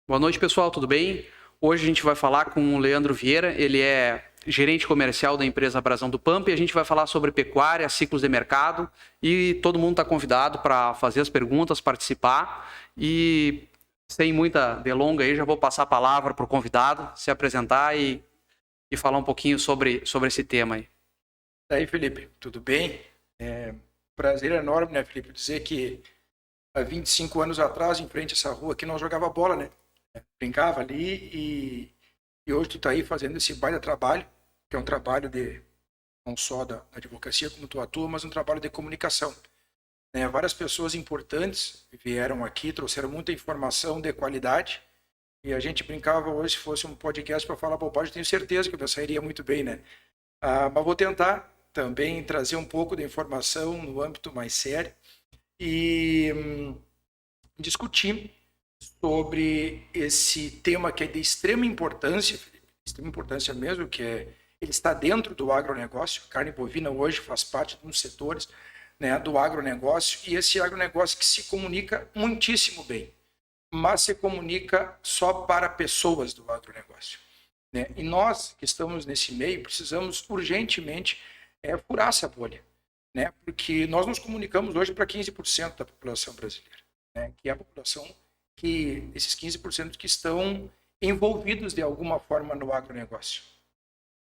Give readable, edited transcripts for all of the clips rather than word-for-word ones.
Boa noite, pessoal, tudo bem? Hoje a gente vai falar com o Leandro Vieira, ele é gerente comercial da empresa Brasão do Pampa e a gente vai falar sobre pecuária, ciclos de mercado e todo mundo está convidado para fazer as perguntas, participar e sem muita delonga aí já vou passar a palavra para o convidado se apresentar e falar um pouquinho sobre esse tema aí. E aí, Felipe, tudo bem? Prazer enorme, né, Felipe, dizer que há 25 anos atrás, em frente a essa rua aqui, nós jogava bola, né? Brincava ali e hoje tu tá aí fazendo esse baita trabalho, que é um trabalho de não só da advocacia como tu atua, mas um trabalho de comunicação. Né? Várias pessoas importantes vieram aqui, trouxeram muita informação de qualidade e a gente brincava hoje, se fosse um podcast para falar bobagem, tenho certeza que eu sairia muito bem, né? Mas vou tentar também trazer um pouco de informação no âmbito mais sério e discutir sobre esse tema que é de extrema importância, extrema importância mesmo, que ele está dentro do agronegócio. A carne bovina hoje faz parte de uns setores, né, do agronegócio, e esse agronegócio que se comunica muitíssimo bem, mas se comunica só para pessoas do agronegócio. Né? E nós que estamos nesse meio precisamos urgentemente furar essa bolha, né? Porque nós nos comunicamos hoje para 15% da população brasileira, né? Que é a população que esses 15% que estão envolvidos de alguma forma no agronegócio.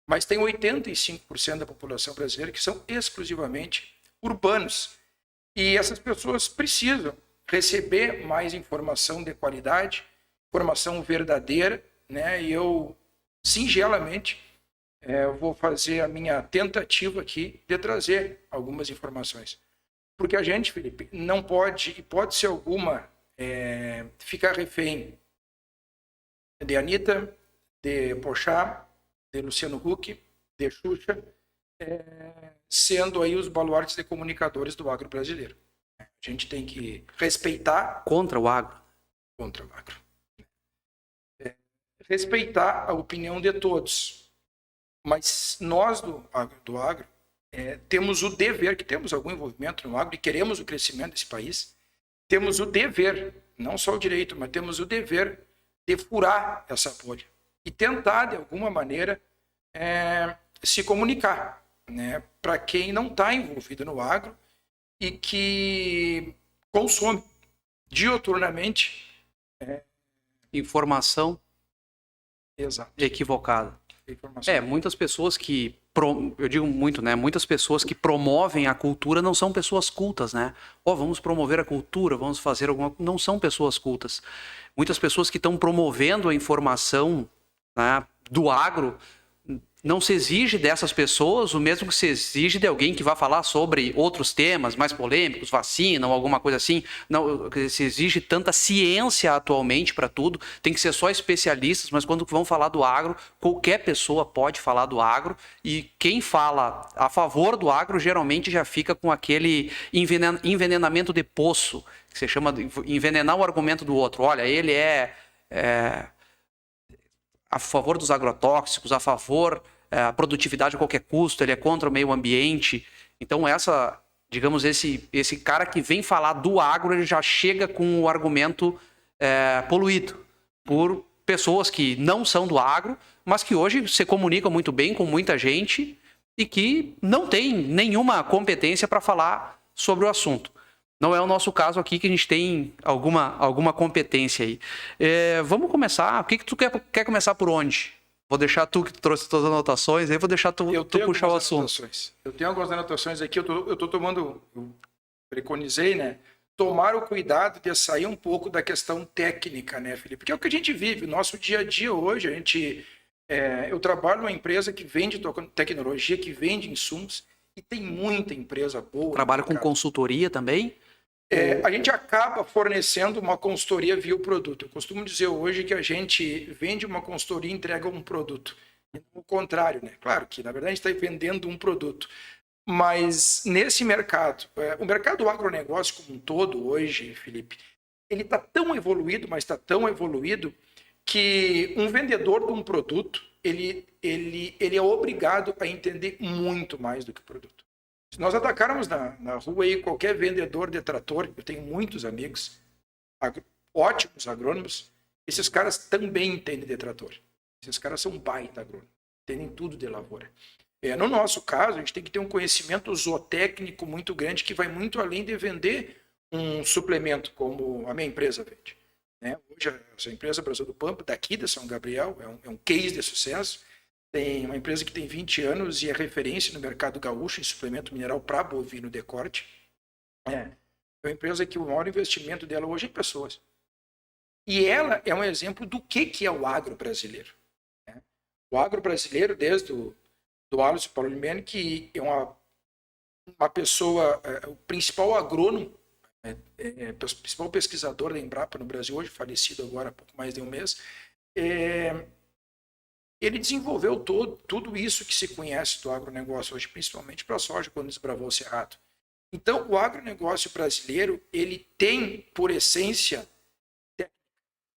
Mas tem 85% da população brasileira que são exclusivamente urbanos. E essas pessoas precisam receber mais informação de qualidade, informação verdadeira, né? E eu singelamente, vou fazer a minha tentativa aqui de trazer algumas informações. Porque a gente, Felipe, não pode, hipótese alguma, ficar refém de Anitta, de Porchat, de Luciano Huck, de Xuxa, sendo aí os baluartes de comunicadores do agro brasileiro. A gente tem que respeitar... Contra o agro. Contra o agro. Respeitar a opinião de todos, mas nós do agro temos o dever, que temos algum envolvimento no agro e queremos o crescimento desse país, temos o dever, não só o direito, mas temos o dever de furar essa bolha e tentar, de alguma maneira, se comunicar, né, para quem não está envolvido no agro e que consome diuturnamente Informação exato. equivocada. Informação. Muitas pessoas que, eu digo muito, né? Muitas pessoas que promovem a cultura não são pessoas cultas, né? Vamos promover a cultura, vamos fazer alguma coisa. Não são pessoas cultas. Muitas pessoas que estão promovendo a informação, né, do agro, não se exige dessas pessoas o mesmo que se exige de alguém que vá falar sobre outros temas mais polêmicos, vacina ou alguma coisa assim. Não se exige tanta ciência atualmente para tudo, tem que ser só especialistas, mas quando vão falar do agro, qualquer pessoa pode falar do agro e quem fala a favor do agro geralmente já fica com aquele envenenamento de poço, que se chama de envenenar o argumento do outro. Olha, ele é a favor dos agrotóxicos, a favor a produtividade a qualquer custo, ele é contra o meio ambiente. Então digamos, esse cara que vem falar do agro, ele já chega com o argumento poluído por pessoas que não são do agro, mas que hoje se comunicam muito bem com muita gente e que não tem nenhuma competência para falar sobre o assunto. Não é o nosso caso aqui, que a gente tem alguma competência aí. Vamos começar. O que tu quer começar por onde? Vou deixar tu que trouxe todas as anotações, aí vou deixar tu puxar o assunto. Eu tenho algumas anotações aqui, eu tô tomando, eu preconizei, né? Tomar o cuidado de sair um pouco da questão técnica, né, Felipe? Porque é o que a gente vive, o nosso dia a dia hoje, eu trabalho numa empresa que vende tecnologia, que vende insumos, e tem muita empresa boa. Trabalha com consultoria também? A gente acaba fornecendo uma consultoria via o produto. Eu costumo dizer hoje que a gente vende uma consultoria e entrega um produto. O contrário, né? Claro que, na verdade, a gente está vendendo um produto. Mas nesse mercado, o mercado do agronegócio como um todo hoje, Felipe, ele está tão evoluído, mas está tão evoluído que um vendedor de um produto, ele é obrigado a entender muito mais do que o produto. Se nós atacarmos na rua aí qualquer vendedor de trator, eu tenho muitos amigos, ótimos agrônomos, Esses caras também entendem de trator. Esses caras são baita agrônomos, entendem tudo de lavoura. No nosso caso, a gente tem que ter um conhecimento zootécnico muito grande que vai muito além de vender um suplemento como a minha empresa vende. Hoje, essa empresa Brasil do Pampa, daqui de São Gabriel, é um case de sucesso. Tem uma empresa que tem 20 anos e é referência no mercado gaúcho em suplemento mineral para bovino de corte. É uma empresa que o maior investimento dela hoje é em pessoas. E ela é um exemplo do que é o agro brasileiro. O agro brasileiro, desde do Aloysio Paulimene, que é uma pessoa, o principal agrônomo, o principal pesquisador da Embrapa no Brasil hoje, falecido agora há pouco mais de um mês, ele desenvolveu tudo isso que se conhece do agronegócio hoje, principalmente para a soja, quando desbravou o Cerrado. Então, o agronegócio brasileiro, ele tem, por essência,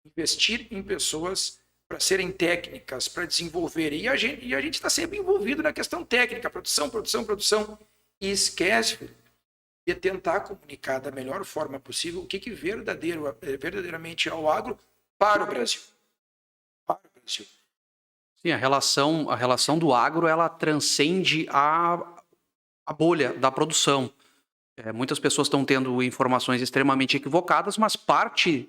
investir em pessoas para serem técnicas, para desenvolverem. E a gente está sempre envolvido na questão técnica, produção, e esquece de tentar comunicar da melhor forma possível o que verdadeiramente é o agro para o Brasil. Para o Brasil. Sim, a relação do agro, ela transcende a bolha da produção. Muitas pessoas estão tendo informações extremamente equivocadas, mas parte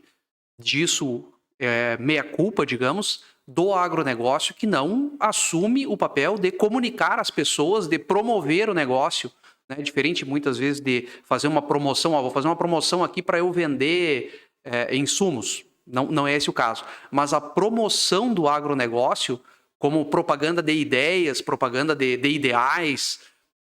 disso é meia-culpa, digamos, do agronegócio, que não assume o papel de comunicar às pessoas, de promover o negócio. Diferente, muitas vezes, de fazer uma promoção. Vou fazer uma promoção aqui para eu vender insumos. Não é esse o caso. Mas a promoção do agronegócio, como propaganda de ideias, propaganda de ideais,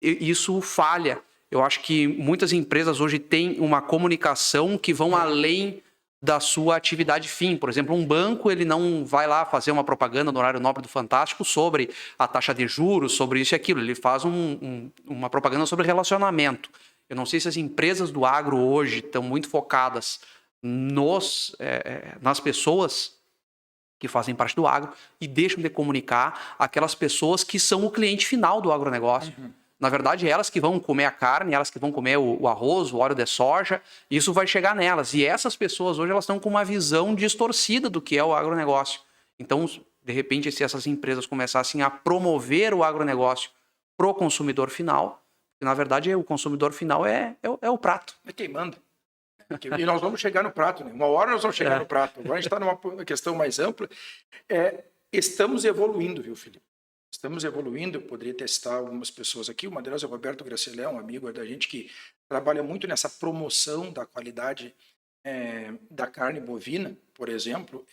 isso falha. Eu acho que muitas empresas hoje têm uma comunicação que vão além da sua atividade fim. Por exemplo, um banco, ele não vai lá fazer uma propaganda no horário nobre do Fantástico sobre a taxa de juros, sobre isso e aquilo. Ele faz uma propaganda sobre relacionamento. Eu não sei se as empresas do agro hoje estão muito focadas nas pessoas que fazem parte do agro e deixam de comunicar aquelas pessoas que são o cliente final do agronegócio. Na verdade, elas que vão comer a carne, elas que vão comer o arroz, o óleo de soja, isso vai chegar nelas. E essas pessoas hoje elas estão com uma visão distorcida do que é o agronegócio. Então, de repente, se essas empresas começassem a promover o agronegócio para o consumidor final, na verdade, o consumidor final é o prato. É quem manda. E nós vamos chegar no prato, né? Uma hora nós vamos chegar no prato. Agora a gente está numa questão mais ampla. Estamos evoluindo, viu, Felipe? Estamos evoluindo. Eu poderia testar algumas pessoas aqui. Uma delas é o Roberto Gracelé, um amigo da gente que trabalha muito nessa promoção da qualidade da carne bovina, por exemplo.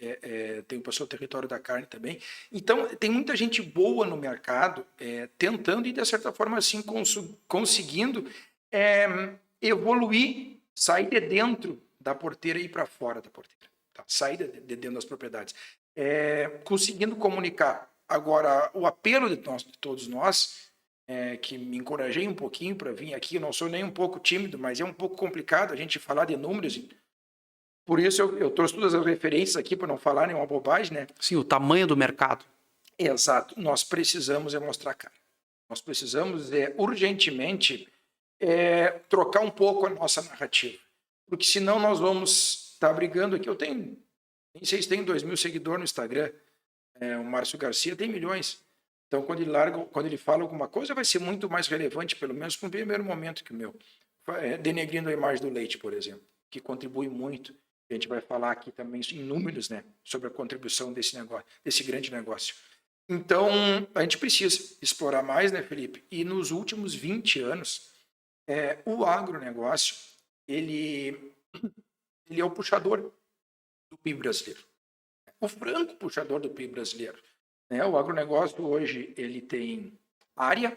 Tem o pessoal do território da carne também. Então, tem muita gente boa no mercado tentando e, de certa forma, assim, conseguindo evoluir, sair de dentro da porteira e ir para fora da porteira. Tá? Sair de dentro das propriedades. Conseguindo comunicar. Agora, o apelo de todos nós, que me encorajei um pouquinho para vir aqui, eu não sou nem um pouco tímido, mas é um pouco complicado a gente falar de números. Por isso eu trouxe todas as referências aqui para não falar nenhuma bobagem, né? Sim, o tamanho do mercado. Exato. Nós precisamos mostrar cara. Nós precisamos urgentemente trocar um pouco a nossa narrativa. Porque senão nós vamos estar brigando aqui. Eu tenho, nem sei se tem 2.000 seguidores no Instagram. O Márcio Garcia tem milhões. Então, quando ele fala alguma coisa, vai ser muito mais relevante, pelo menos no primeiro momento que o meu. Denegrindo a imagem do leite, por exemplo, que contribui muito. A gente vai falar aqui também em números, né, sobre a contribuição desse grande negócio. Então, a gente precisa explorar mais, né, Felipe? E nos últimos 20 anos, o agronegócio, ele é o puxador do PIB brasileiro. O franco puxador do PIB brasileiro. O agronegócio hoje ele tem área,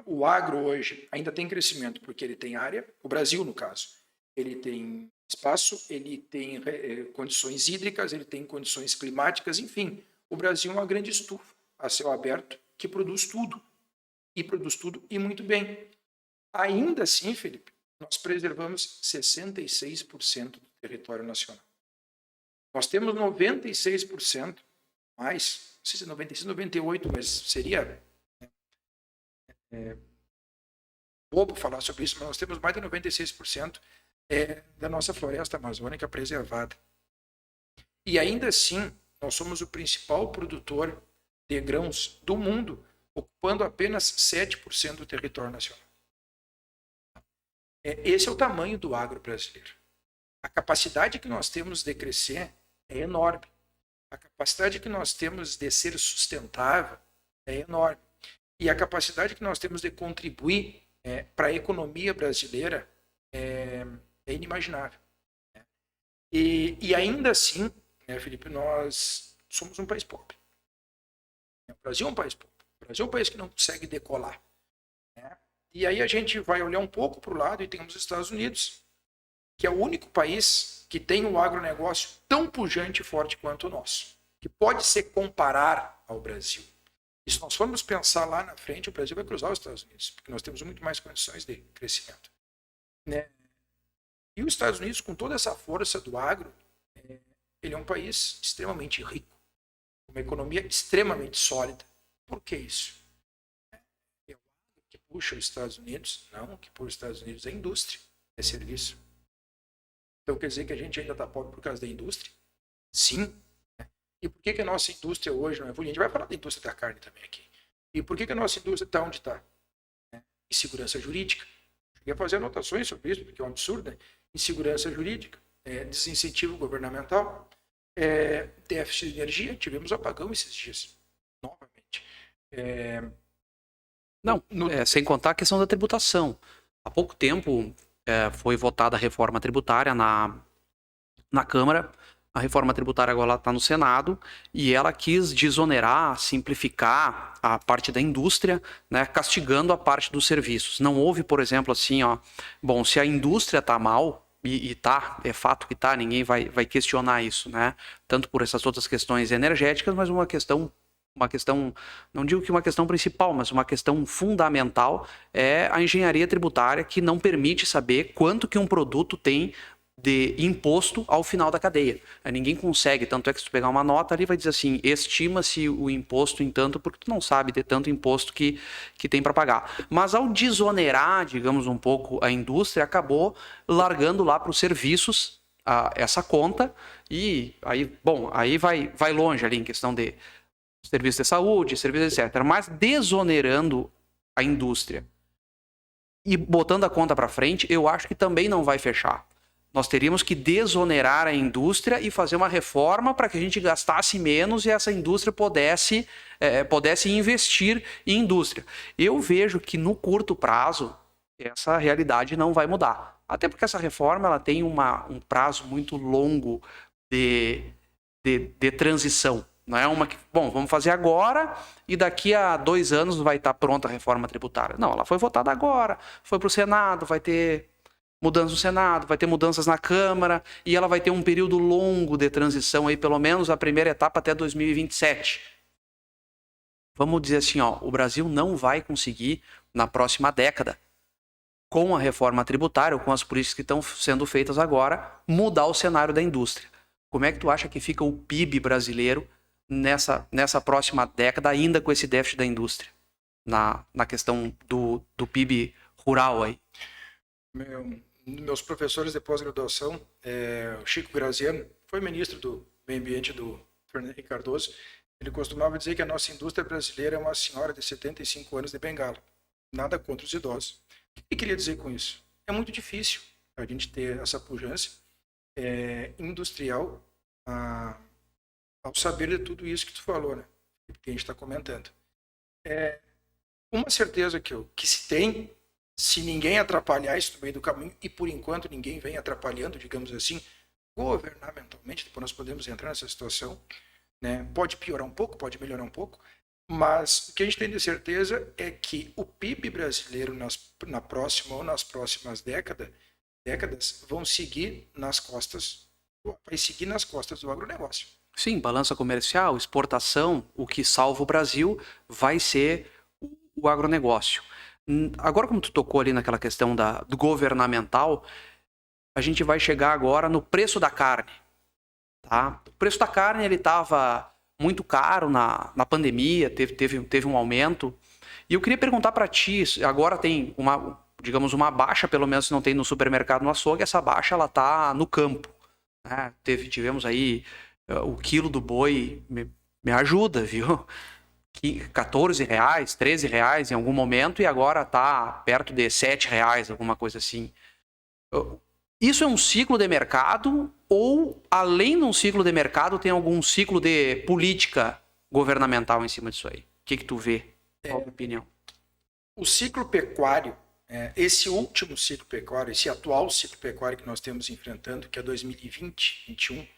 o agro hoje ainda tem crescimento porque ele tem área, o Brasil no caso, ele tem espaço, ele tem condições hídricas, ele tem condições climáticas, enfim, o Brasil é uma grande estufa a céu aberto que produz tudo e muito bem. Ainda assim, Felipe, nós preservamos 66% do território nacional. Nós temos 96%, mais, não sei se é 96, 98%, mas seria bobo falar sobre isso, mas nós temos mais de 96% da nossa floresta amazônica preservada. E ainda assim, nós somos o principal produtor de grãos do mundo, ocupando apenas 7% do território nacional. Esse é o tamanho do agro brasileiro. A capacidade que nós temos de crescer é enorme. A capacidade que nós temos de ser sustentável é enorme. E a capacidade que nós temos de contribuir para a economia brasileira é inimaginável. E ainda assim, né, Felipe, nós somos um país pobre. O Brasil é um país pobre. O Brasil é um país que não consegue decolar. Né? E aí a gente vai olhar um pouco para o lado e temos os Estados Unidos, que é o único país que tem um agronegócio tão pujante e forte quanto o nosso, que pode se comparar ao Brasil. E se nós formos pensar lá na frente, o Brasil vai cruzar os Estados Unidos, porque nós temos muito mais condições de crescimento. Né? E os Estados Unidos, com toda essa força do agro, ele é um país extremamente rico, uma economia extremamente sólida. Por que isso? É o agro que puxa os Estados Unidos? Não, o que puxa os Estados Unidos é a indústria, é serviço. Então quer dizer que a gente ainda está pobre por causa da indústria? Sim. E por que a nossa indústria hoje não é evoluída? A gente vai falar da indústria da carne também aqui. E por que a nossa indústria está onde está? Insegurança jurídica. Cheguei a fazer anotações sobre isso, porque é um absurdo, né? Insegurança jurídica, desincentivo governamental, déficit de energia. Tivemos apagão esses dias, novamente. Sem contar a questão da tributação. Há pouco tempo foi votada a reforma tributária na Câmara. A reforma tributária agora está no Senado e ela quis desonerar, simplificar a parte da indústria, né, castigando a parte dos serviços. Não houve, por exemplo, assim, bom, se a indústria está mal, e tá, é fato que tá, ninguém vai questionar isso, né? Tanto por essas outras questões energéticas, mas uma questão, não digo que uma questão principal, mas uma questão fundamental é a engenharia tributária, que não permite saber quanto que um produto tem de imposto ao final da cadeia. Ninguém consegue, tanto é que se tu pegar uma nota ali vai dizer assim, estima-se o imposto em tanto, porque tu não sabe de tanto imposto que tem para pagar. Mas ao desonerar, digamos, um pouco a indústria, acabou largando lá para os serviços essa conta, e aí, bom, aí vai longe ali em questão de serviço de saúde, serviço etc. Mas desonerando a indústria e botando a conta para frente, eu acho que também não vai fechar. Nós teríamos que desonerar a indústria e fazer uma reforma para que a gente gastasse menos e essa indústria pudesse investir em indústria. Eu vejo que no curto prazo essa realidade não vai mudar. Até porque essa reforma ela tem um prazo muito longo de transição. Não é uma que, bom, vamos fazer agora e daqui a 2 anos vai estar pronta a reforma tributária. Não, ela foi votada agora, foi para o Senado, vai ter mudanças no Senado, vai ter mudanças na Câmara e ela vai ter um período longo de transição aí, pelo menos a primeira etapa até 2027. Vamos dizer assim, o Brasil não vai conseguir na próxima década, com a reforma tributária ou com as políticas que estão sendo feitas agora, mudar o cenário da indústria. Como é que tu acha que fica o PIB brasileiro nessa próxima década, ainda com esse déficit da indústria, na questão do PIB rural aí? Meus professores de pós-graduação, o Chico Graziano, foi ministro do Meio Ambiente do Fernando Henrique Cardoso, ele costumava dizer que a nossa indústria brasileira é uma senhora de 75 anos de bengala. Nada contra os idosos. O que ele queria dizer com isso? É muito difícil a gente ter essa pujança industrial ao saber de tudo isso que tu falou, né? Que a gente está comentando. Uma certeza que se tem, se ninguém atrapalhar isso no meio do caminho, e por enquanto ninguém vem atrapalhando, digamos assim, governamentalmente, depois nós podemos entrar nessa situação, né? Pode piorar um pouco, pode melhorar um pouco, mas o que a gente tem de certeza é que o PIB brasileiro na próxima ou nas próximas décadas vão seguir nas costas, vai seguir nas costas do agronegócio. Sim, balança comercial, exportação, o que salva o Brasil vai ser o agronegócio. Agora, como tu tocou ali naquela questão do governamental, a gente vai chegar agora no preço da carne. Tá? O preço da carne ele estava muito caro na pandemia, teve um aumento. E eu queria perguntar para ti, agora tem uma baixa, pelo menos se não tem no supermercado, no açougue, essa baixa ela está no campo. Né? Tivemos aí O quilo do boi me ajuda, viu? R$ 14, R$ 13 em algum momento e agora está perto de R$ 7, alguma coisa assim. Isso é um ciclo de mercado ou, além de um ciclo de mercado, tem algum ciclo de política governamental em cima disso aí? O que tu vê? Qual a tua opinião? O ciclo pecuário, esse último ciclo pecuário, esse atual ciclo pecuário que nós temos enfrentando, que é 2020, 2021,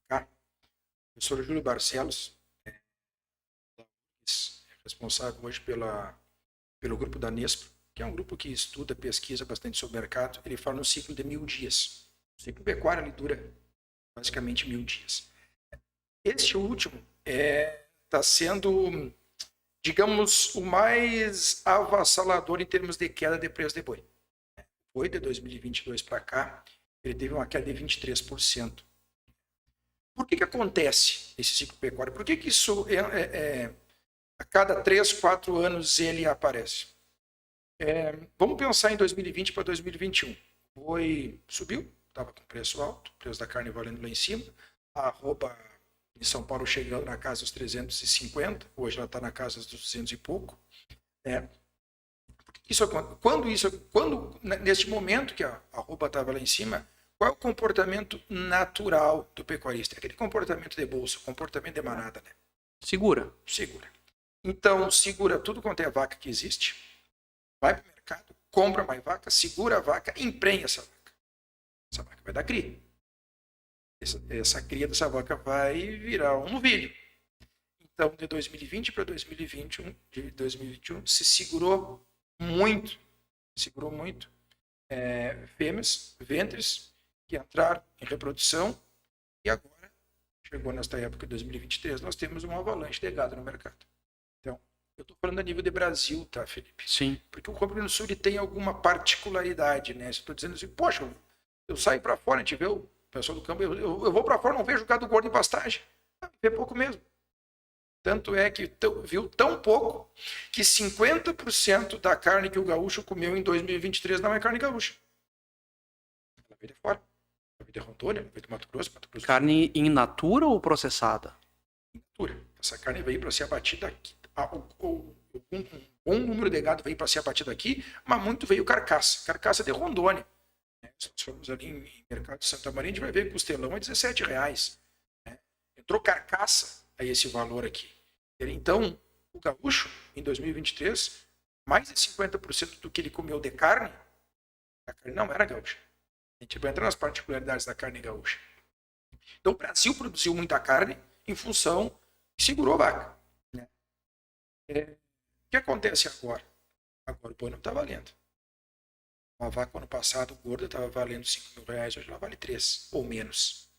cá, o professor Júlio Barcelos, responsável hoje pelo grupo da Nespro, que é um grupo que estuda, pesquisa bastante sobre o mercado, ele fala no ciclo de 1000 dias. O ciclo pecuário ele dura basicamente 1000 dias. Este último está sendo, digamos, o mais avassalador em termos de queda de preço de boi. Foi de 2022 para cá, ele teve uma queda de 23%. Por que acontece esse ciclo pecuário? Por que isso a cada 3, 4 anos ele aparece? Vamos pensar em 2020 para 2021. O boi subiu, estava com preço alto, o preço da carne valendo lá em cima, a arroba em São Paulo chegando na casa dos 350, hoje ela está na casa dos 200 e pouco. Quando neste momento que a arroba estava lá em cima, qual é o comportamento natural do pecuarista? Aquele comportamento de bolsa, comportamento de manada, né? Segura. Então, segura tudo quanto é vaca que existe, vai para o mercado, compra mais vaca, segura a vaca, emprenha essa vaca. Essa vaca vai dar cria. Essa cria dessa vaca vai virar um novilho. Então, de 2020 para 2021, se segurou muito fêmeas, ventres, que entraram em reprodução e agora, chegou nesta época de 2023, nós temos uma avalanche de gado no mercado. Então, eu estou falando a nível de Brasil, tá, Felipe? Sim. Porque o Rio Grande do Sul ele tem alguma particularidade, né? Estou dizendo assim, poxa, eu saio para fora, a gente vê o pessoal do campo, eu vou para fora, não vejo gado gordo em pastagem. Vê pouco mesmo. Tanto é que viu tão pouco que 50% da carne que o gaúcho comeu em 2023 não é carne gaúcha. Ela veio de fora. Ela veio de Rondônia, ela veio do Mato Grosso. Carne in natura ou processada? In natura. Essa carne veio para ser abatida aqui. Um número de gado veio para ser abatido aqui, mas muito veio carcaça. Carcaça de Rondônia. Se nós formos ali em mercado de Santa Maria, a gente vai ver costelão a R$17. Entrou carcaça a esse valor aqui. Então, o gaúcho, em 2023, mais de 50% do que ele comeu de carne, a carne não era gaúcha. A gente vai entrar nas particularidades da carne gaúcha. Então, o Brasil produziu muita carne em função e segurou a vaca. Né? O que acontece agora? Agora o boi não está valendo. Uma vaca, ano passado, gorda, estava valendo R$5.000, hoje ela vale 3 ou menos.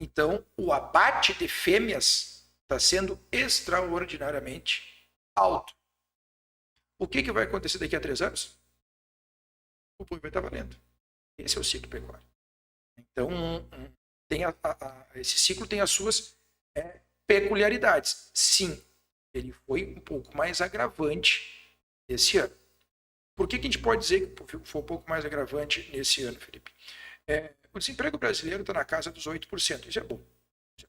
Então, o abate de fêmeas está sendo extraordinariamente alto. O que vai acontecer daqui a 3 anos? O boi vai estar valendo. Esse é o ciclo pecuário. Então, esse ciclo tem as suas peculiaridades. Sim, ele foi um pouco mais agravante esse ano. Por que a gente pode dizer que foi um pouco mais agravante nesse ano, Felipe? O desemprego brasileiro está na casa dos 8%. Isso é bom.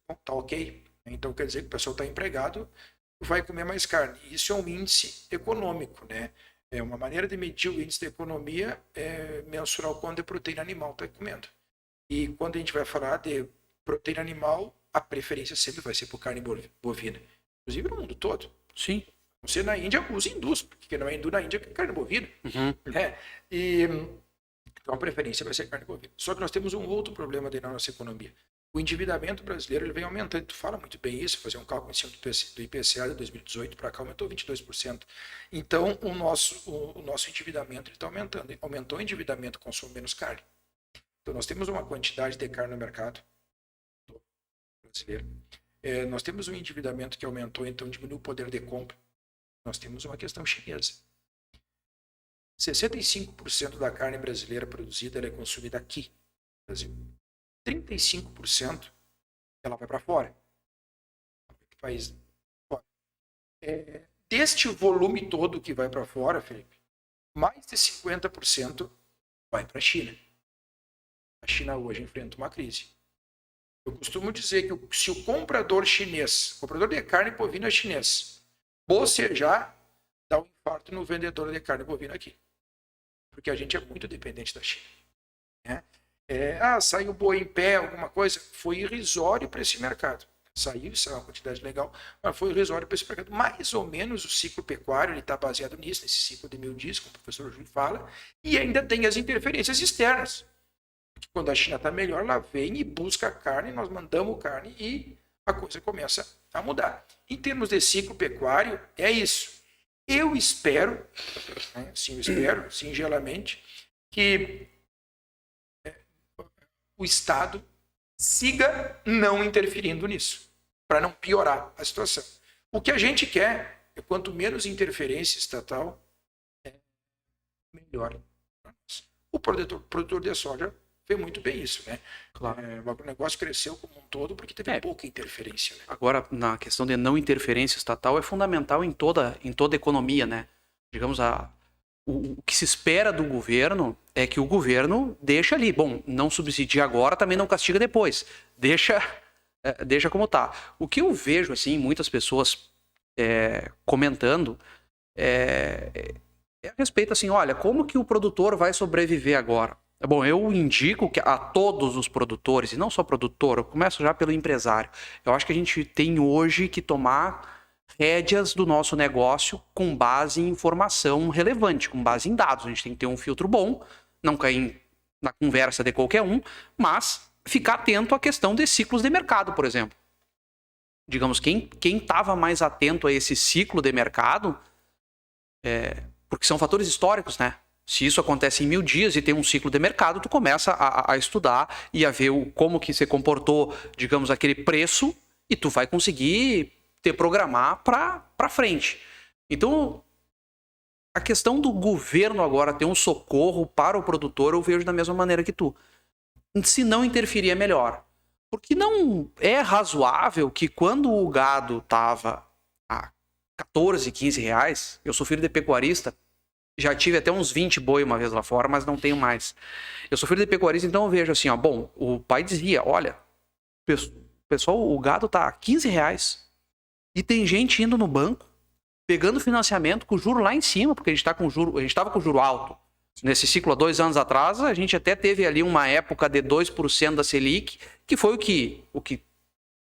Está ok. Então quer dizer que o pessoal está empregado, vai comer mais carne. Isso é um índice econômico, né? É uma maneira de medir o índice da economia, mensurar o quanto de proteína animal está comendo. E quando a gente vai falar de proteína animal, a preferência sempre vai ser por carne bovina. Inclusive no mundo todo. Sim. Não ser na Índia, usa hindus, porque não é hindu na Índia que é carne bovina. Uhum. Né? Então a preferência vai ser carne bovina. Só que nós temos um outro problema dentro da nossa economia. O endividamento brasileiro ele vem aumentando. Tu fala muito bem isso, fazer um cálculo em cima do IPCA de 2018 para cá aumentou 22%. Então o nosso endividamento está aumentando. Aumentou o endividamento, consome menos carne. Então nós temos uma quantidade de carne no mercado brasileiro. Nós temos um endividamento que aumentou, então diminuiu o poder de compra. Nós temos uma questão chinesa. 65% da carne brasileira produzida ela é consumida aqui no Brasil. 35% ela vai para fora. País fora. Deste volume todo que vai para fora, Felipe, mais de 50% vai para a China. A China hoje enfrenta uma crise. Eu costumo dizer que se o comprador chinês, comprador de carne bovina chinês, bocejar, dá um infarto no vendedor de carne bovina aqui. Porque a gente é muito dependente da China. Né? Saiu boi em pé, alguma coisa, foi irrisório para esse mercado. Saiu, isso é uma quantidade legal, mas foi irrisório para esse mercado. Mais ou menos o ciclo pecuário está baseado nisso, nesse ciclo de 1000 dias, como o professor Júlio fala, e ainda tem as interferências externas. Porque quando a China está melhor, ela vem e busca carne, nós mandamos carne e a coisa começa a mudar. Em termos de ciclo pecuário, é isso. Eu espero, sim, eu espero, singelamente, que o Estado siga não interferindo nisso, para não piorar a situação. O que a gente quer é quanto menos interferência estatal, melhor. O produtor de soja fez muito bem isso, né? Claro. O negócio cresceu como um todo porque teve pouca interferência. Né? Agora, na questão de não interferência estatal, é fundamental em toda economia, né? Digamos, o que se espera do governo é que o governo deixa ali. Bom, não subsidia agora, também não castiga depois. Deixa como tá. O que eu vejo, assim, muitas pessoas comentando é a respeito, assim, olha, como que o produtor vai sobreviver agora? Bom, eu indico que a todos os produtores, e não só produtor, eu começo já pelo empresário. Eu acho que a gente tem hoje que tomar rédeas do nosso negócio com base em informação relevante, com base em dados. A gente tem que ter um filtro bom, não cair na conversa de qualquer um, mas ficar atento à questão de ciclos de mercado, por exemplo. Digamos, quem estava mais atento a esse ciclo de mercado, porque são fatores históricos, né? Se isso acontece em 1000 dias e tem um ciclo de mercado, tu começa a estudar e a ver como que se comportou, digamos, aquele preço, e tu vai conseguir te programar para frente. Então, a questão do governo agora ter um socorro para o produtor, eu vejo da mesma maneira que tu. Se não interferir é melhor. Porque não é razoável que quando o gado estava a 14, 15 reais, eu sou filho de pecuarista, já tive até uns 20 boi uma vez lá fora, mas não tenho mais. Eu sou filho de pecuarista, então eu vejo assim, ó, bom, o pai dizia, olha, pessoal, o gado tá a 15 reais e tem gente indo no banco, pegando financiamento com o juro lá em cima, porque a gente estava com o juro alto. Nesse ciclo, há 2 anos atrás, a gente até teve ali uma época de 2% da Selic, que foi o que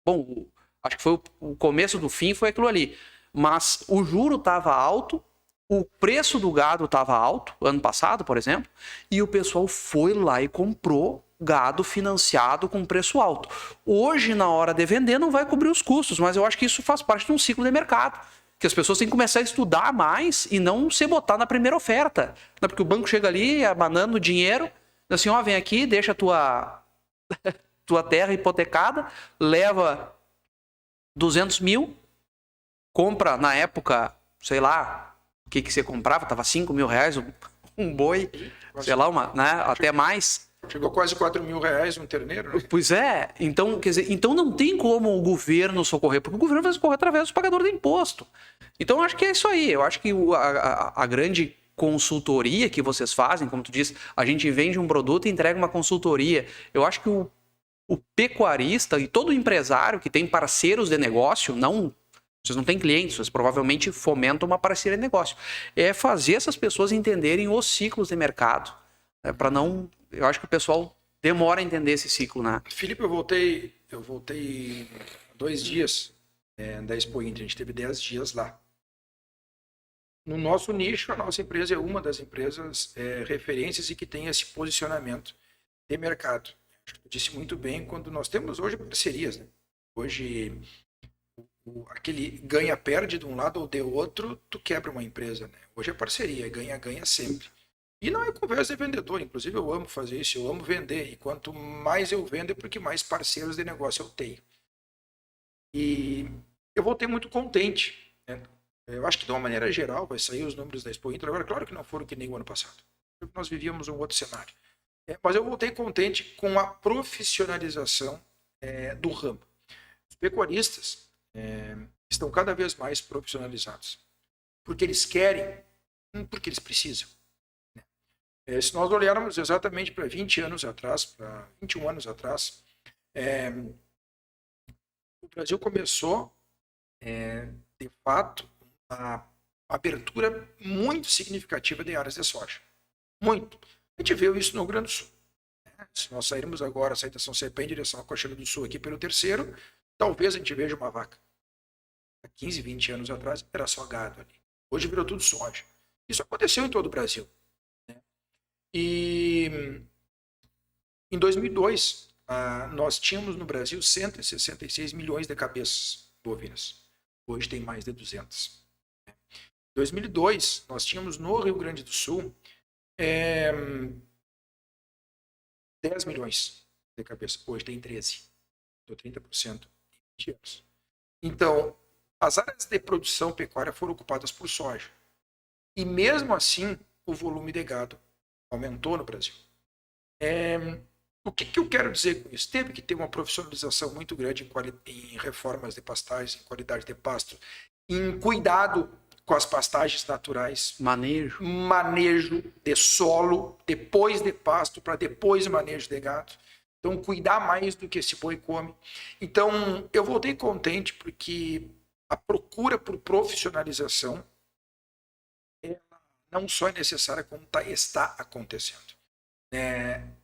bom, acho que foi o começo do fim, foi aquilo ali. Mas o juro estava alto, o preço do gado estava alto, ano passado, por exemplo, e o pessoal foi lá e comprou gado financiado com preço alto. Hoje, na hora de vender, não vai cobrir os custos, mas eu acho que isso faz parte de um ciclo de mercado, que as pessoas têm que começar a estudar mais e não se botar na primeira oferta. Não, porque o banco chega ali, abanando dinheiro, assim, ó, vem aqui, deixa a tua terra hipotecada, leva 200 mil, compra na época, sei lá, o que você comprava, tava 5 mil reais um boi, sei lá, né, até mais. Chegou quase 4 mil reais um terneiro, né? Pois é, então, quer dizer, então não tem como o governo socorrer, porque o governo vai socorrer através do pagador de imposto. Então eu acho que é isso aí, eu acho que a grande consultoria que vocês fazem, como tu disse, a gente vende um produto e entrega uma consultoria. Eu acho que o pecuarista e todo empresário que tem parceiros de negócio, vocês não têm clientes, vocês provavelmente fomentam uma parceria de negócio. É fazer essas pessoas entenderem os ciclos de mercado, para não... Eu acho que o pessoal demora a entender esse ciclo, né? Felipe, eu voltei 2 dias da Expo Inter, a gente teve 10 dias lá. No nosso nicho, a nossa empresa é uma das empresas referências e que tem esse posicionamento de mercado. Eu disse muito bem quando nós temos hoje parcerias, né? Hoje, aquele ganha-perde de um lado ou de outro, tu quebra uma empresa, né? Hoje é parceria, ganha-ganha sempre. E não é conversa de vendedor, inclusive eu amo fazer isso, eu amo vender. E quanto mais eu vendo, é porque mais parceiros de negócio eu tenho. E eu voltei muito contente, né? Eu acho que de uma maneira geral vai sair os números da Expo Inter. Agora, claro que não foram que nem o ano passado. Nós vivíamos um outro cenário. Mas eu voltei contente com a profissionalização do ramo. Os pecuaristas estão cada vez mais profissionalizados. Porque eles querem, porque eles precisam. Se nós olharmos exatamente para 20 anos atrás, para 21 anos atrás, o Brasil começou, de fato, uma abertura muito significativa de áreas de soja. Muito. A gente viu isso no Rio Grande do Sul. Se nós sairmos agora, sair da São Cepé em direção à Coxilha do Sul aqui pelo terceiro, talvez a gente veja uma vaca. Há 15, 20 anos atrás era só gado ali. Hoje virou tudo soja. Isso aconteceu em todo o Brasil. Né? E em 2002, nós tínhamos no Brasil 166 milhões de cabeças bovinas. Hoje tem mais de 200. Em 2002, nós tínhamos no Rio Grande do Sul 10 milhões de cabeças. Hoje tem 13. Então 30% em 20 anos. Então, as áreas de produção pecuária foram ocupadas por soja. E mesmo assim, o volume de gado aumentou no Brasil. O que eu quero dizer com isso? Teve que ter uma profissionalização muito grande em reformas de pastagens, em qualidade de pasto, em cuidado com as pastagens naturais. Manejo de solo, depois de pasto, para depois manejo de gado. Então, cuidar mais do que esse boi come. Então, eu voltei contente porque a procura por profissionalização não só é necessária, como está acontecendo.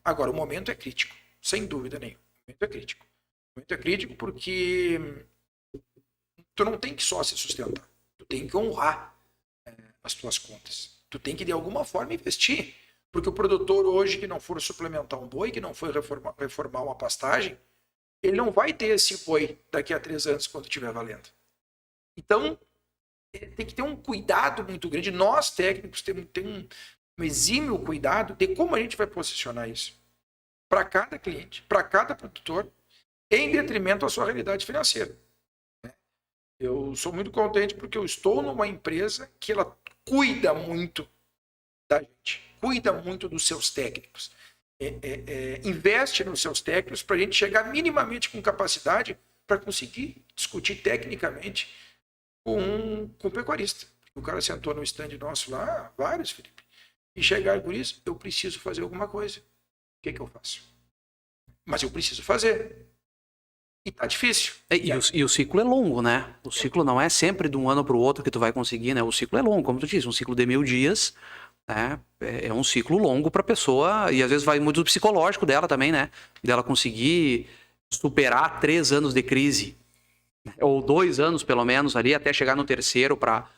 Agora, o momento é crítico, sem dúvida nenhuma. O momento é crítico. O momento é crítico porque tu não tem que só se sustentar. Tu tem que honrar as tuas contas. Tu tem que, de alguma forma, investir. Porque o produtor hoje que não for suplementar um boi, que não for reformar uma pastagem, ele não vai ter esse boi daqui a 3 anos quando estiver valendo. Então, tem que ter um cuidado muito grande. Nós, técnicos, temos um exímio cuidado de como a gente vai posicionar isso para cada cliente, para cada produtor, em detrimento da sua realidade financeira. Eu sou muito contente porque eu estou numa empresa que ela cuida muito da gente, cuida muito dos seus técnicos, investe nos seus técnicos para a gente chegar minimamente com capacidade para conseguir discutir tecnicamente com o pecuarista. O cara sentou no stand nosso lá, vários, Felipe, e chegaram por isso, eu preciso fazer alguma coisa. O que eu faço? Mas eu preciso fazer. E tá difícil. E o ciclo é longo, né? O ciclo não é sempre de um ano para o outro que tu vai conseguir, né? O ciclo é longo, como tu disse, um ciclo de 1000 dias, né? É um ciclo longo para a pessoa, e às vezes vai muito do psicológico dela também, né? Dela conseguir superar 3 anos de crise, ou 2 anos pelo menos ali, até chegar no terceiro para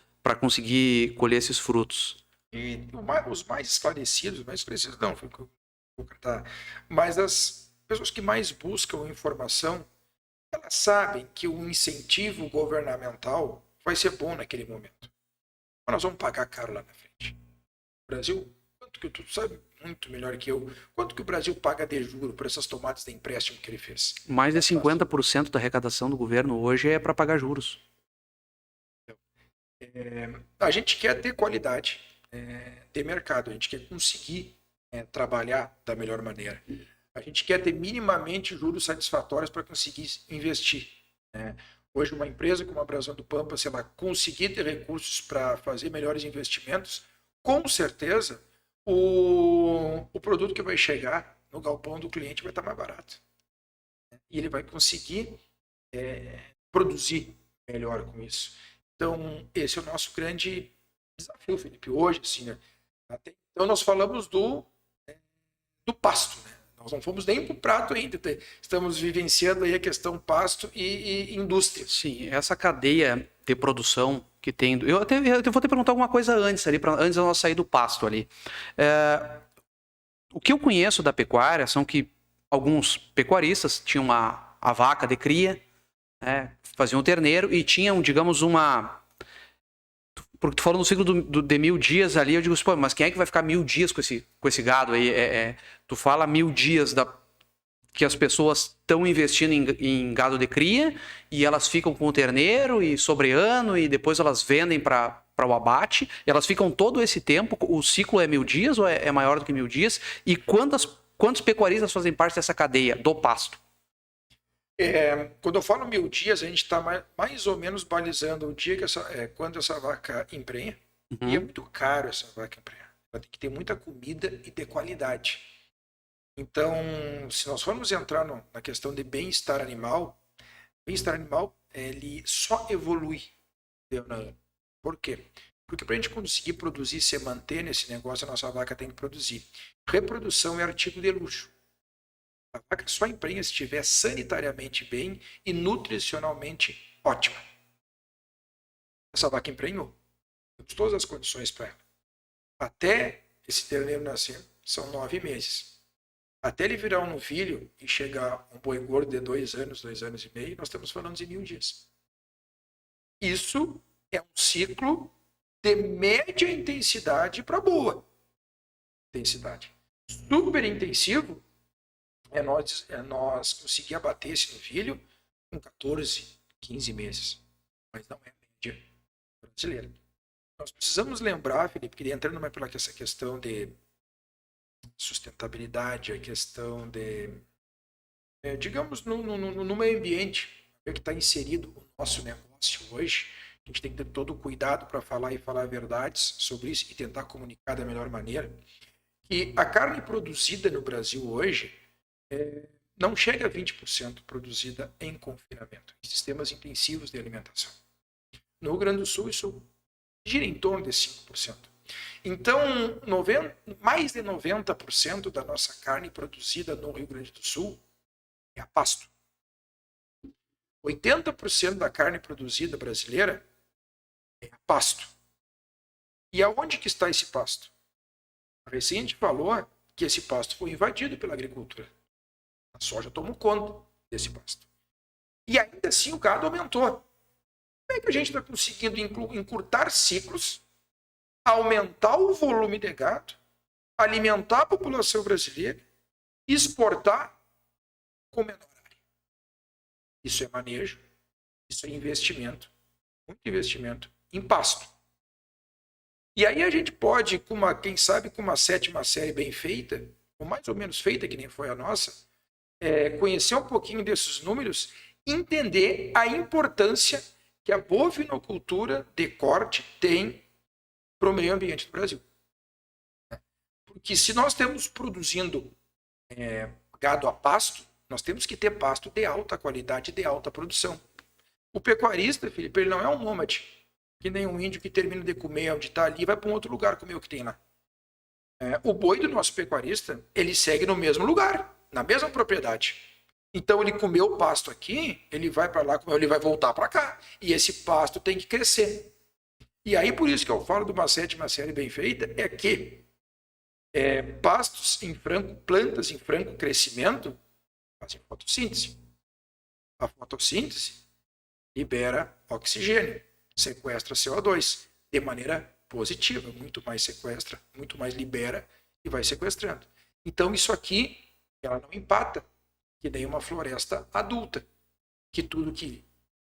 conseguir colher esses frutos. E os mais esclarecidos não, mas as pessoas que mais buscam informação, elas sabem que o incentivo governamental vai ser bom naquele momento. Mas nós vamos pagar caro lá na frente. O Brasil, quanto que tu sabe muito melhor que eu, quanto que o Brasil paga de juro por essas tomadas de empréstimo que ele fez? Mais de 50% da arrecadação do governo hoje é para pagar juros. A gente quer ter qualidade de mercado, a gente quer conseguir trabalhar da melhor maneira. A gente quer ter minimamente juros satisfatórios para conseguir investir. Hoje, uma empresa como a Brasão do Pampa, se ela conseguir ter recursos para fazer melhores investimentos, com certeza o produto que vai chegar no galpão do cliente vai estar mais barato. E ele vai conseguir produzir melhor com isso. Então, esse é o nosso grande desafio, Felipe, hoje, assim, né? Então, nós falamos do pasto, né? Nós não fomos nem para o prato ainda, estamos vivenciando aí a questão pasto e indústria. Sim, essa cadeia de produção que tem... Eu vou te perguntar alguma coisa antes, ali, antes de nós sair do pasto ali. O que eu conheço da pecuária são que alguns pecuaristas tinham a vaca de cria, faziam o terneiro e tinham, digamos, porque tu falou no ciclo de 1000 dias ali, eu digo, pô, mas quem é que vai ficar 1000 dias com esse gado aí? Tu fala 1000 dias que as pessoas estão investindo em gado de cria e elas ficam com o terneiro e sobre ano e depois elas vendem para o abate. Elas ficam todo esse tempo, o ciclo é 1000 dias ou é maior do que 1000 dias? E quantos pecuaristas fazem parte dessa cadeia do pasto? Quando eu falo 1000 dias, a gente está mais ou menos balizando o dia que quando essa vaca emprenha. Uhum. E é muito caro essa vaca emprenhar. Ela tem que ter muita comida e de qualidade. Então, se nós formos entrar na questão de bem-estar animal, bem-estar animal, ele só evolui de ano a ano. Por quê? Porque para a gente conseguir produzir e se manter nesse negócio, a nossa vaca tem que produzir. Reprodução é artigo de luxo. A vaca só emprenha se estiver sanitariamente bem e nutricionalmente ótima. Essa vaca emprenhou. Temos todas as condições para ela. Até esse terneiro nascer, são 9 meses. Até ele virar um novilho e chegar um boi gordo de 2 anos, 2 anos e meio, nós estamos falando de 1000 dias. Isso é um ciclo de média intensidade para boa intensidade. Super intensivo é nós conseguir abater esse novilho com 14, 15 meses. Mas não é a média brasileira. Nós precisamos lembrar, Felipe, que entrando mais pela essa questão de sustentabilidade, a questão de, digamos, no meio ambiente que está inserido o nosso negócio hoje, a gente tem que ter todo o cuidado para falar verdades sobre isso e tentar comunicar da melhor maneira, que a carne produzida no Brasil hoje não chega a 20% produzida em confinamento, em sistemas intensivos de alimentação. No Rio Grande do Sul, isso gira em torno de 5%. Então, mais de 90% da nossa carne produzida no Rio Grande do Sul é a pasto. 80% da carne produzida brasileira é a pasto. E aonde que está esse pasto? Recente falou que esse pasto foi invadido pela agricultura. A soja tomou conta desse pasto. E ainda assim o gado aumentou. Como é que a gente está conseguindo encurtar ciclos, aumentar o volume de gado, alimentar a população brasileira e exportar com menor área? Isso é manejo, isso é investimento, muito investimento em pasto. E aí a gente pode, quem sabe com uma 7ª série bem feita, ou mais ou menos feita, que nem foi a nossa, conhecer um pouquinho desses números, entender a importância que a bovinocultura de corte tem para o meio ambiente do Brasil. Porque se nós estamos produzindo gado a pasto, nós temos que ter pasto de alta qualidade, de alta produção. O pecuarista, Felipe, ele não é um nômade, que nem um índio que termina de comer onde está ali e vai para um outro lugar comer o que tem lá. O boi do nosso pecuarista, ele segue no mesmo lugar, na mesma propriedade. Então ele comeu o pasto aqui, ele vai para lá, ele vai voltar para cá. E esse pasto tem que crescer. E aí por isso que eu falo de uma 7ª série bem feita, é que pastos em franco, plantas em franco crescimento, fazem fotossíntese. A fotossíntese libera oxigênio, sequestra CO2 de maneira positiva, muito mais sequestra, muito mais libera e vai sequestrando. Então isso aqui, ela não empata que nem uma floresta adulta, que tudo que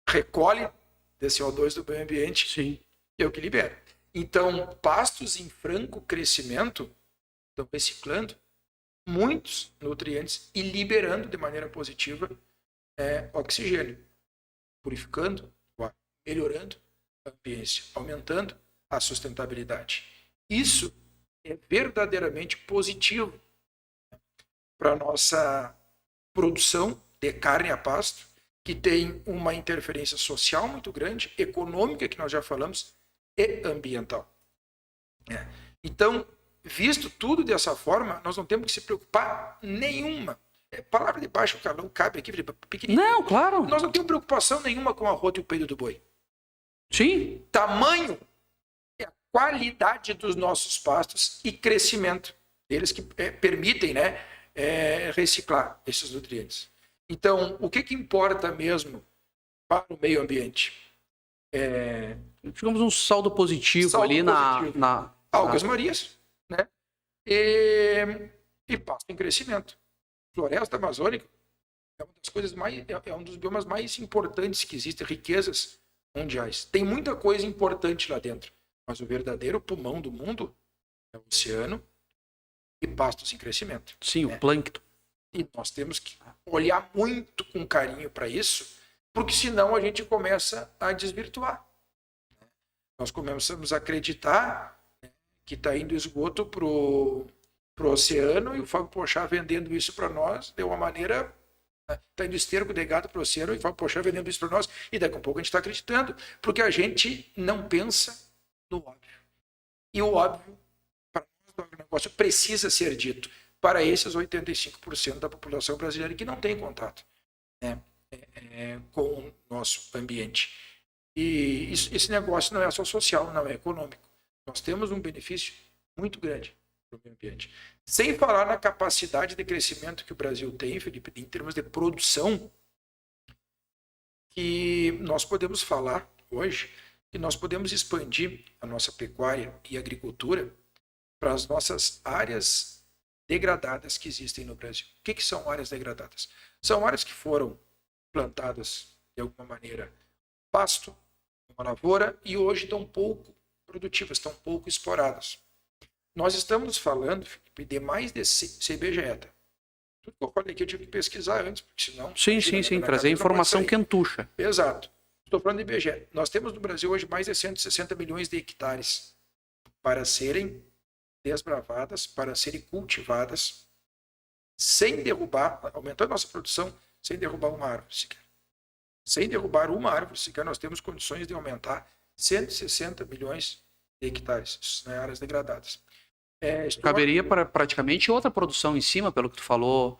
recolhe de CO2 do meio ambiente Sim. é o que libera. Então, pastos em franco crescimento estão reciclando muitos nutrientes e liberando de maneira positiva oxigênio, purificando o ar, melhorando a ambiência, aumentando a sustentabilidade. Isso é verdadeiramente positivo para a nossa produção de carne a pasto, que tem uma interferência social muito grande, econômica, que nós já falamos, e ambiental. Então, visto tudo dessa forma, nós não temos que se preocupar nenhuma. Palavra de baixo calão cabe aqui, pequenininho. Não, claro. Nós não temos preocupação nenhuma com a rota e o peido do boi. Sim. Tamanho é a qualidade dos nossos pastos e crescimento deles que permitem, reciclar esses nutrientes. Então, o que importa mesmo para o meio ambiente? Tivemos um saldo positivo ali na algas marinhas, né? E pasto em crescimento. Floresta amazônica é uma das coisas um dos biomas mais importantes que existem, riquezas mundiais. Tem muita coisa importante lá dentro, mas o verdadeiro pulmão do mundo é o oceano e pastos em crescimento. Sim, o plâncton. E nós temos que olhar muito com carinho para isso, porque senão a gente começa a desvirtuar. Nós começamos a acreditar que está indo esgoto para o oceano e o Fábio Pochá vendendo isso para nós de uma maneira Está indo esterco de gado para o oceano e fala, poxa, vendendo isso para nós. E daqui a pouco a gente está acreditando, porque a gente não pensa no óbvio. E o óbvio, para nós, o negócio precisa ser dito para esses 85% da população brasileira que não tem contato, né, com o nosso ambiente. E esse negócio não é só social, não é econômico. Nós temos um benefício muito grande para o meio ambiente. Sem falar na capacidade de crescimento que o Brasil tem, Felipe, em termos de produção, que nós podemos falar hoje, que nós podemos expandir a nossa pecuária e agricultura para as nossas áreas degradadas que existem no Brasil. O que são áreas degradadas? São áreas que foram plantadas, de alguma maneira, pasto, uma lavoura, e hoje estão pouco produtivas, estão pouco exploradas. Nós estamos falando, Felipe, de mais de CBGETA. Tudo que eu falei aqui eu tive que pesquisar antes, porque senão... Sim, trazer informação quentucha. Exato. Estou falando de IBGE. Nós temos no Brasil hoje mais de 160 milhões de hectares para serem desbravadas, para serem cultivadas, sem derrubar, aumentando nossa produção, sem derrubar uma árvore sequer. Sem derrubar uma árvore sequer, nós temos condições de aumentar 160 milhões de hectares nas áreas degradadas. Caberia para praticamente outra produção em cima, pelo que tu falou.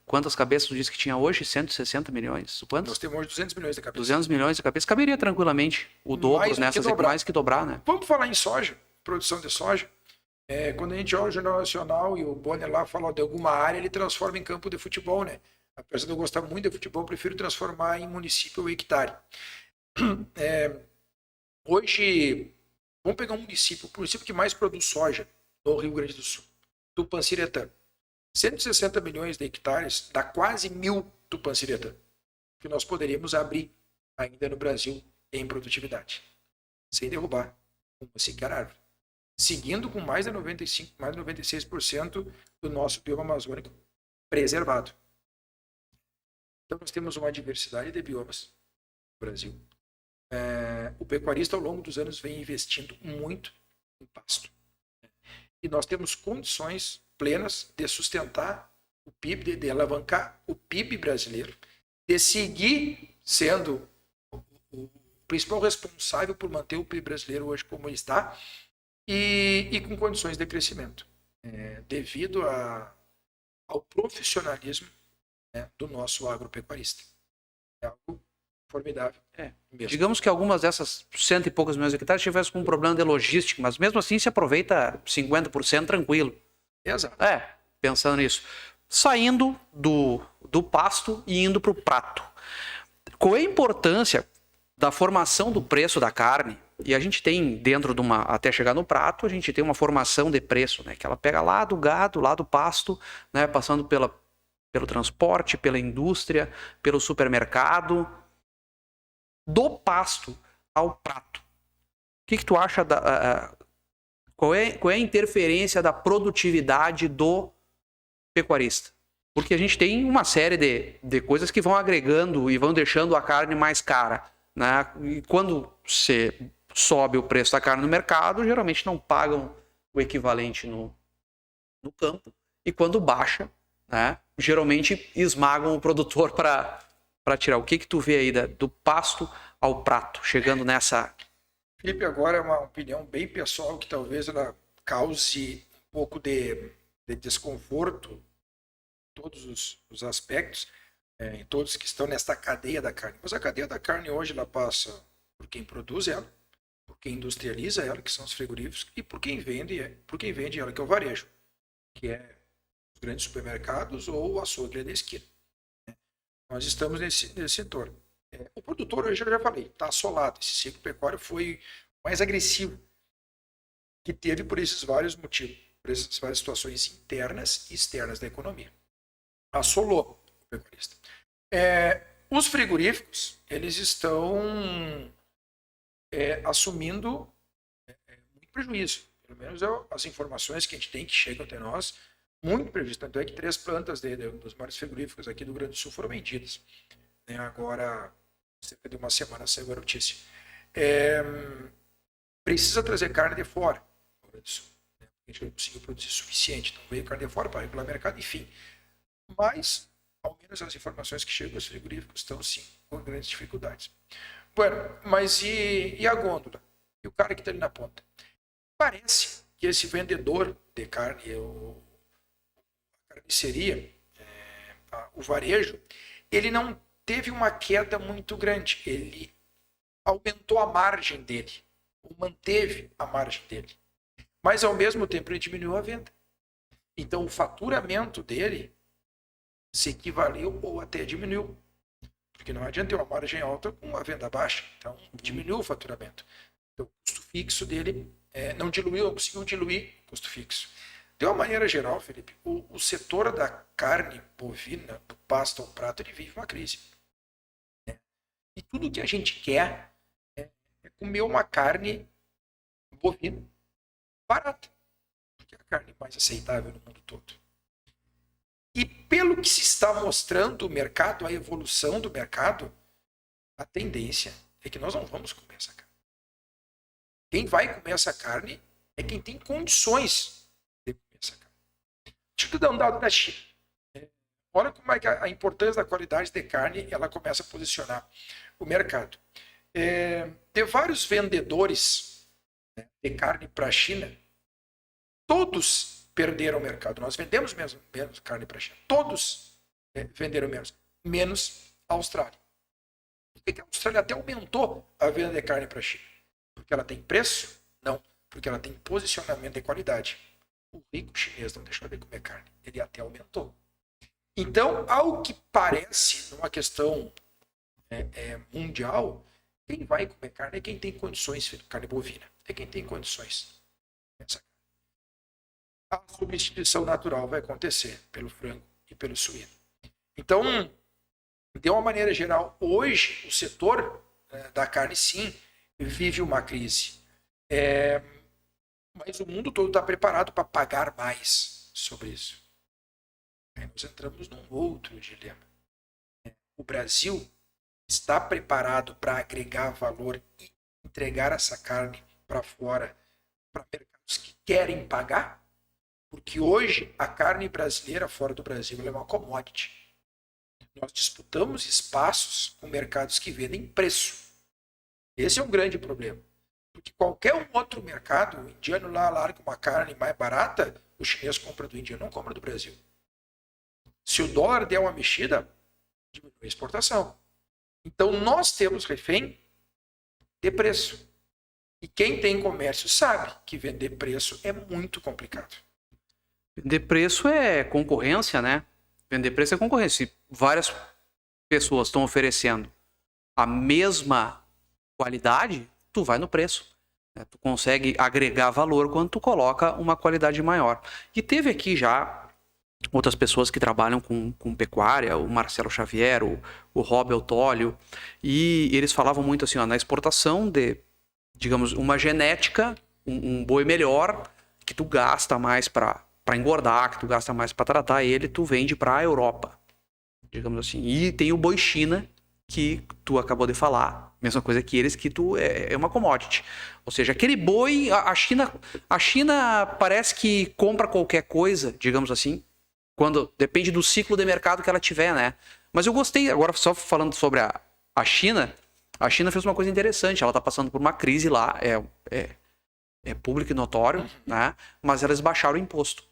Quantas cabeças tu disse que tinha hoje? 160 milhões? Quantos? Nós temos hoje 200 milhões de cabeças. 200 milhões de cabeças. Caberia tranquilamente o dobro nessas, mais que dobrar, né? Vamos falar em soja, produção de soja. Quando a gente olha o Jornal Nacional e o Bonner lá fala de alguma área, ele transforma em campo de futebol, né? Apesar de eu gostar muito de futebol, eu prefiro transformar em município ou hectare. Hoje, vamos pegar um município, o município que mais produz soja no Rio Grande do Sul, Tupanciretã. 160 milhões de hectares dá quase 1.000 Tupanciretã, que nós poderíamos abrir ainda no Brasil em produtividade, sem derrubar uma sequer árvore, seguindo com mais de 95%, mais de 96% do nosso bioma amazônico preservado. Então nós temos uma diversidade de biomas no Brasil. O pecuarista ao longo dos anos vem investindo muito em pasto. E nós temos condições plenas de sustentar o PIB, de alavancar o PIB brasileiro, de seguir sendo o principal responsável por manter o PIB brasileiro hoje como ele está e com condições de crescimento, devido ao profissionalismo, né, do nosso agropecuarista. É algo formidável. Digamos que algumas dessas 100 e poucos milhões de hectares tivessem com um problema de logística, mas mesmo assim se aproveita 50% tranquilo. Exato. Pensando nisso. Saindo do pasto e indo para o prato. Qual é a importância da formação do preço da carne? E a gente tem dentro de até chegar no prato, a gente tem uma formação de preço, né? Que ela pega lá do gado, lá do pasto, né? Passando pelo transporte, pela indústria, pelo supermercado. Do pasto ao prato. O que tu acha qual é a interferência da produtividade do pecuarista? Porque a gente tem uma série de coisas que vão agregando e vão deixando a carne mais cara, né? E quando você sobe o preço da carne no mercado, geralmente não pagam o equivalente no campo. E quando baixa, né, geralmente esmagam o produtor para tirar. O que tu vê aí do pasto ao prato, chegando nessa... Felipe, agora é uma opinião bem pessoal que talvez ela cause um pouco de desconforto em todos os aspectos, em todos que estão nesta cadeia da carne. Mas a cadeia da carne hoje ela passa por quem produz ela, por quem industrializa ela, que são os frigoríficos, e por quem vende ela, que é o varejo, que é os grandes supermercados ou o açougue da esquina. Nós estamos nesse setor. O produtor, hoje eu já falei, está assolado. Esse ciclo pecuário foi mais agressivo que teve por esses vários motivos, por essas várias situações internas e externas da economia. Assolou o pecuarista. Os frigoríficos, eles estão assumindo muito prejuízo. Pelo menos as informações que a gente tem que chegam até nós, muito prejuízo. Tanto é que 3 plantas dos maiores frigoríficos aqui do Rio Grande do Sul foram vendidas. Agora, cerca de uma semana saiu a notícia. Precisa trazer carne de fora do Rio Grande do Sul. A gente não conseguiu produzir suficiente, então veio carne de fora para regular o mercado, enfim. Mas Ao menos as informações que chegam aos frigoríficos estão, sim, com grandes dificuldades. Bueno, mas e a gôndola? E o cara que está ali na ponta? Parece que esse vendedor de carne, a carniceria, o varejo, ele não teve uma queda muito grande. Ele aumentou a margem dele, ou manteve a margem dele. Mas, ao mesmo tempo, ele diminuiu a venda. Então, o faturamento dele se equivaleu ou até diminuiu. Porque não adianta ter uma margem alta com uma venda baixa. Então, diminuiu o faturamento. Então, o custo fixo dele não diluiu, não conseguiu diluir o custo fixo. De uma maneira geral, Felipe, o setor da carne bovina, do pasto ao prato, ele vive uma crise. E tudo que a gente quer é comer uma carne bovina barata, porque é a carne mais aceitável no mundo todo. E pelo que se está mostrando o mercado, a evolução do mercado, a tendência é que nós não vamos comer essa carne. Quem vai comer essa carne é quem tem condições de comer essa carne. Deixa eu dar um dado da China. Olha como é que a importância da qualidade de carne ela começa a posicionar o mercado. De vários vendedores de carne para a China, todos perderam o mercado. Nós vendemos menos carne para a China. Todos venderam menos a Austrália. Por que a Austrália até aumentou a venda de carne para a China? Porque ela tem preço? Não. Porque ela tem posicionamento de qualidade. O rico chinês não deixou de comer carne. Ele até aumentou. Então, ao que parece, numa questão mundial, quem vai comer carne é quem tem condições, carne bovina. É quem tem condições. A substituição natural vai acontecer pelo frango e pelo suíno. Então, de uma maneira geral, hoje o setor da carne, sim, vive uma crise. Mas o mundo todo está preparado para pagar mais sobre isso. Aí nós entramos num outro dilema. O Brasil está preparado para agregar valor e entregar essa carne para fora, para mercados que querem pagar? Porque hoje a carne brasileira fora do Brasil é uma commodity. Nós disputamos espaços com mercados que vendem preço. Esse é um grande problema. Porque qualquer um outro mercado, o indiano lá larga uma carne mais barata, o chinês compra do indiano, não compra do Brasil. Se o dólar der uma mexida, diminui a exportação. Então nós temos refém de preço. E quem tem comércio sabe que vender preço é muito complicado. Vender preço é concorrência, né? Vender preço é concorrência. Se várias pessoas estão oferecendo a mesma qualidade, tu vai no preço. Tu consegue agregar valor quando tu coloca uma qualidade maior. E teve aqui já outras pessoas que trabalham com pecuária, o Marcelo Xavier, o Rob Eutólio, e eles falavam muito assim, ó, na exportação de, digamos, uma genética, um boi melhor, que tu gasta mais para engordar, que tu gasta mais para tratar ele, tu vende para a Europa, digamos assim. E tem o boi China, que tu acabou de falar, mesma coisa que eles, que tu é uma commodity. Ou seja, aquele boi, a China parece que compra qualquer coisa, digamos assim, quando depende do ciclo de mercado que ela tiver, né? Mas eu gostei, agora só falando sobre a China fez uma coisa interessante, ela tá passando por uma crise lá, é público e notório, né? Mas elas baixaram o imposto.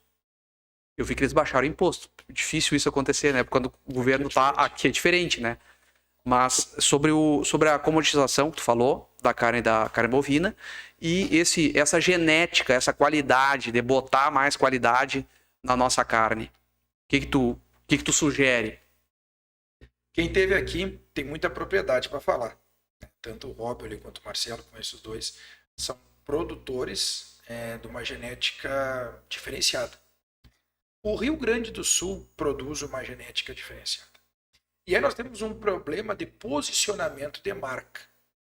Eu vi que eles baixaram o imposto. Difícil isso acontecer, né? Quando o governo tá aqui é diferente, né? Mas sobre a comoditização que tu falou, da carne bovina, e essa genética, essa qualidade, de botar mais qualidade na nossa carne. O que tu sugere? Quem esteve aqui tem muita propriedade para falar. Tanto o Robert quanto o Marcelo, conheço os dois, são produtores de uma genética diferenciada. O Rio Grande do Sul produz uma genética diferenciada. E aí nós temos um problema de posicionamento de marca,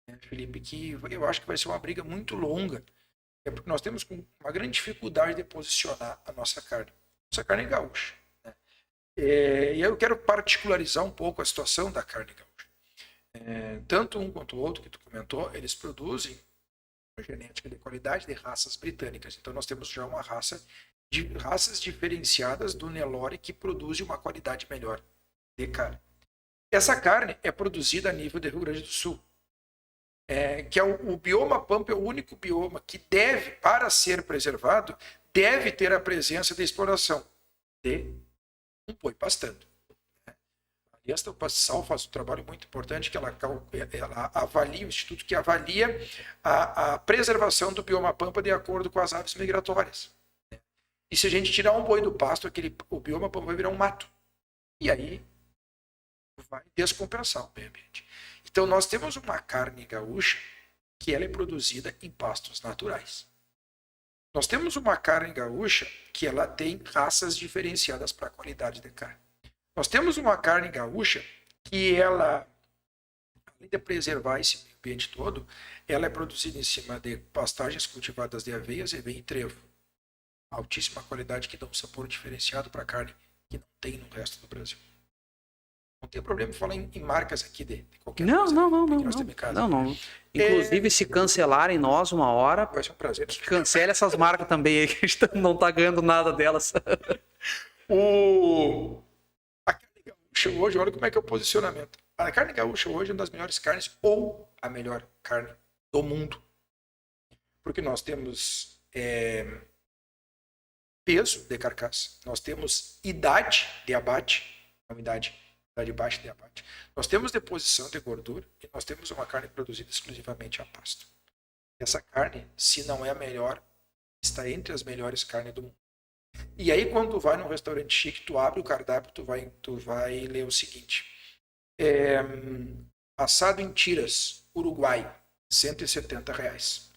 né, Felipe, que eu acho que vai ser uma briga muito longa. É porque nós temos uma grande dificuldade de posicionar a nossa carne. Nossa carne é gaúcha. Né? E aí eu quero particularizar um pouco a situação da carne gaúcha. Tanto um quanto o outro que tu comentou, eles produzem uma genética de qualidade de raças britânicas. Então nós temos já uma raças diferenciadas do Nelore que produz uma qualidade melhor. de carne. Essa carne é produzida a nível do Rio Grande do Sul, que é o bioma Pampa é o único bioma que deve, para ser preservado, deve ter a presença de exploração de um boi pastando. A Esta Pastissal faz um trabalho muito importante que ela avalia, o instituto que avalia a preservação do bioma Pampa de acordo com as aves migratórias. E se a gente tirar um boi do pasto, o bioma Pampa vai virar um mato. E aí vai descompensar o meio ambiente. Então nós temos uma carne gaúcha que ela é produzida em pastos naturais. Nós temos uma carne gaúcha que ela tem raças diferenciadas para a qualidade de carne. Nós temos uma carne gaúcha que ela, além de preservar esse meio ambiente todo, ela é produzida em cima de pastagens cultivadas de aveia, zeevém e trevo. Altíssima qualidade que dá um sabor diferenciado para a carne que não tem no resto do Brasil. Não tem problema falar em marcas aqui de qualquer coisa. Não. Inclusive, se cancelarem nós uma hora, vai ser um prazer. Cancele essas marcas também aí, que a gente não está ganhando nada delas. A carne gaúcha hoje, olha como é que é o posicionamento. A carne gaúcha hoje é uma das melhores carnes ou a melhor carne do mundo. Porque nós temos peso de carcaça, nós temos idade de abate, idade baixa de abate, nós temos deposição de gordura e nós temos uma carne produzida exclusivamente a pasto. Essa carne, se não é a melhor, está entre as melhores carnes do mundo. E aí, quando tu vai num restaurante chique, tu abre o cardápio, tu vai ler o seguinte: assado em tiras, Uruguai, R$170.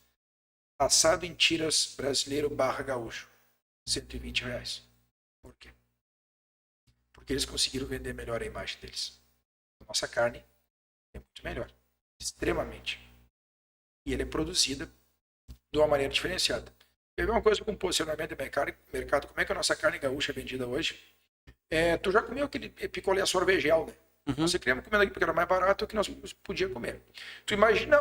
Assado em tiras brasileiro / gaúcho, R$120. Por quê? Porque eles conseguiram vender melhor a imagem deles. A nossa carne é muito melhor, extremamente. E ela é produzida de uma maneira diferenciada. Eu vi uma coisa com posicionamento de mercado, como é que a nossa carne gaúcha é vendida hoje? Tu já comeu aquele picolé sorvegel, né? Uhum. Nós queríamos comer aqui porque era mais barato que nós podíamos comer. Tu imagina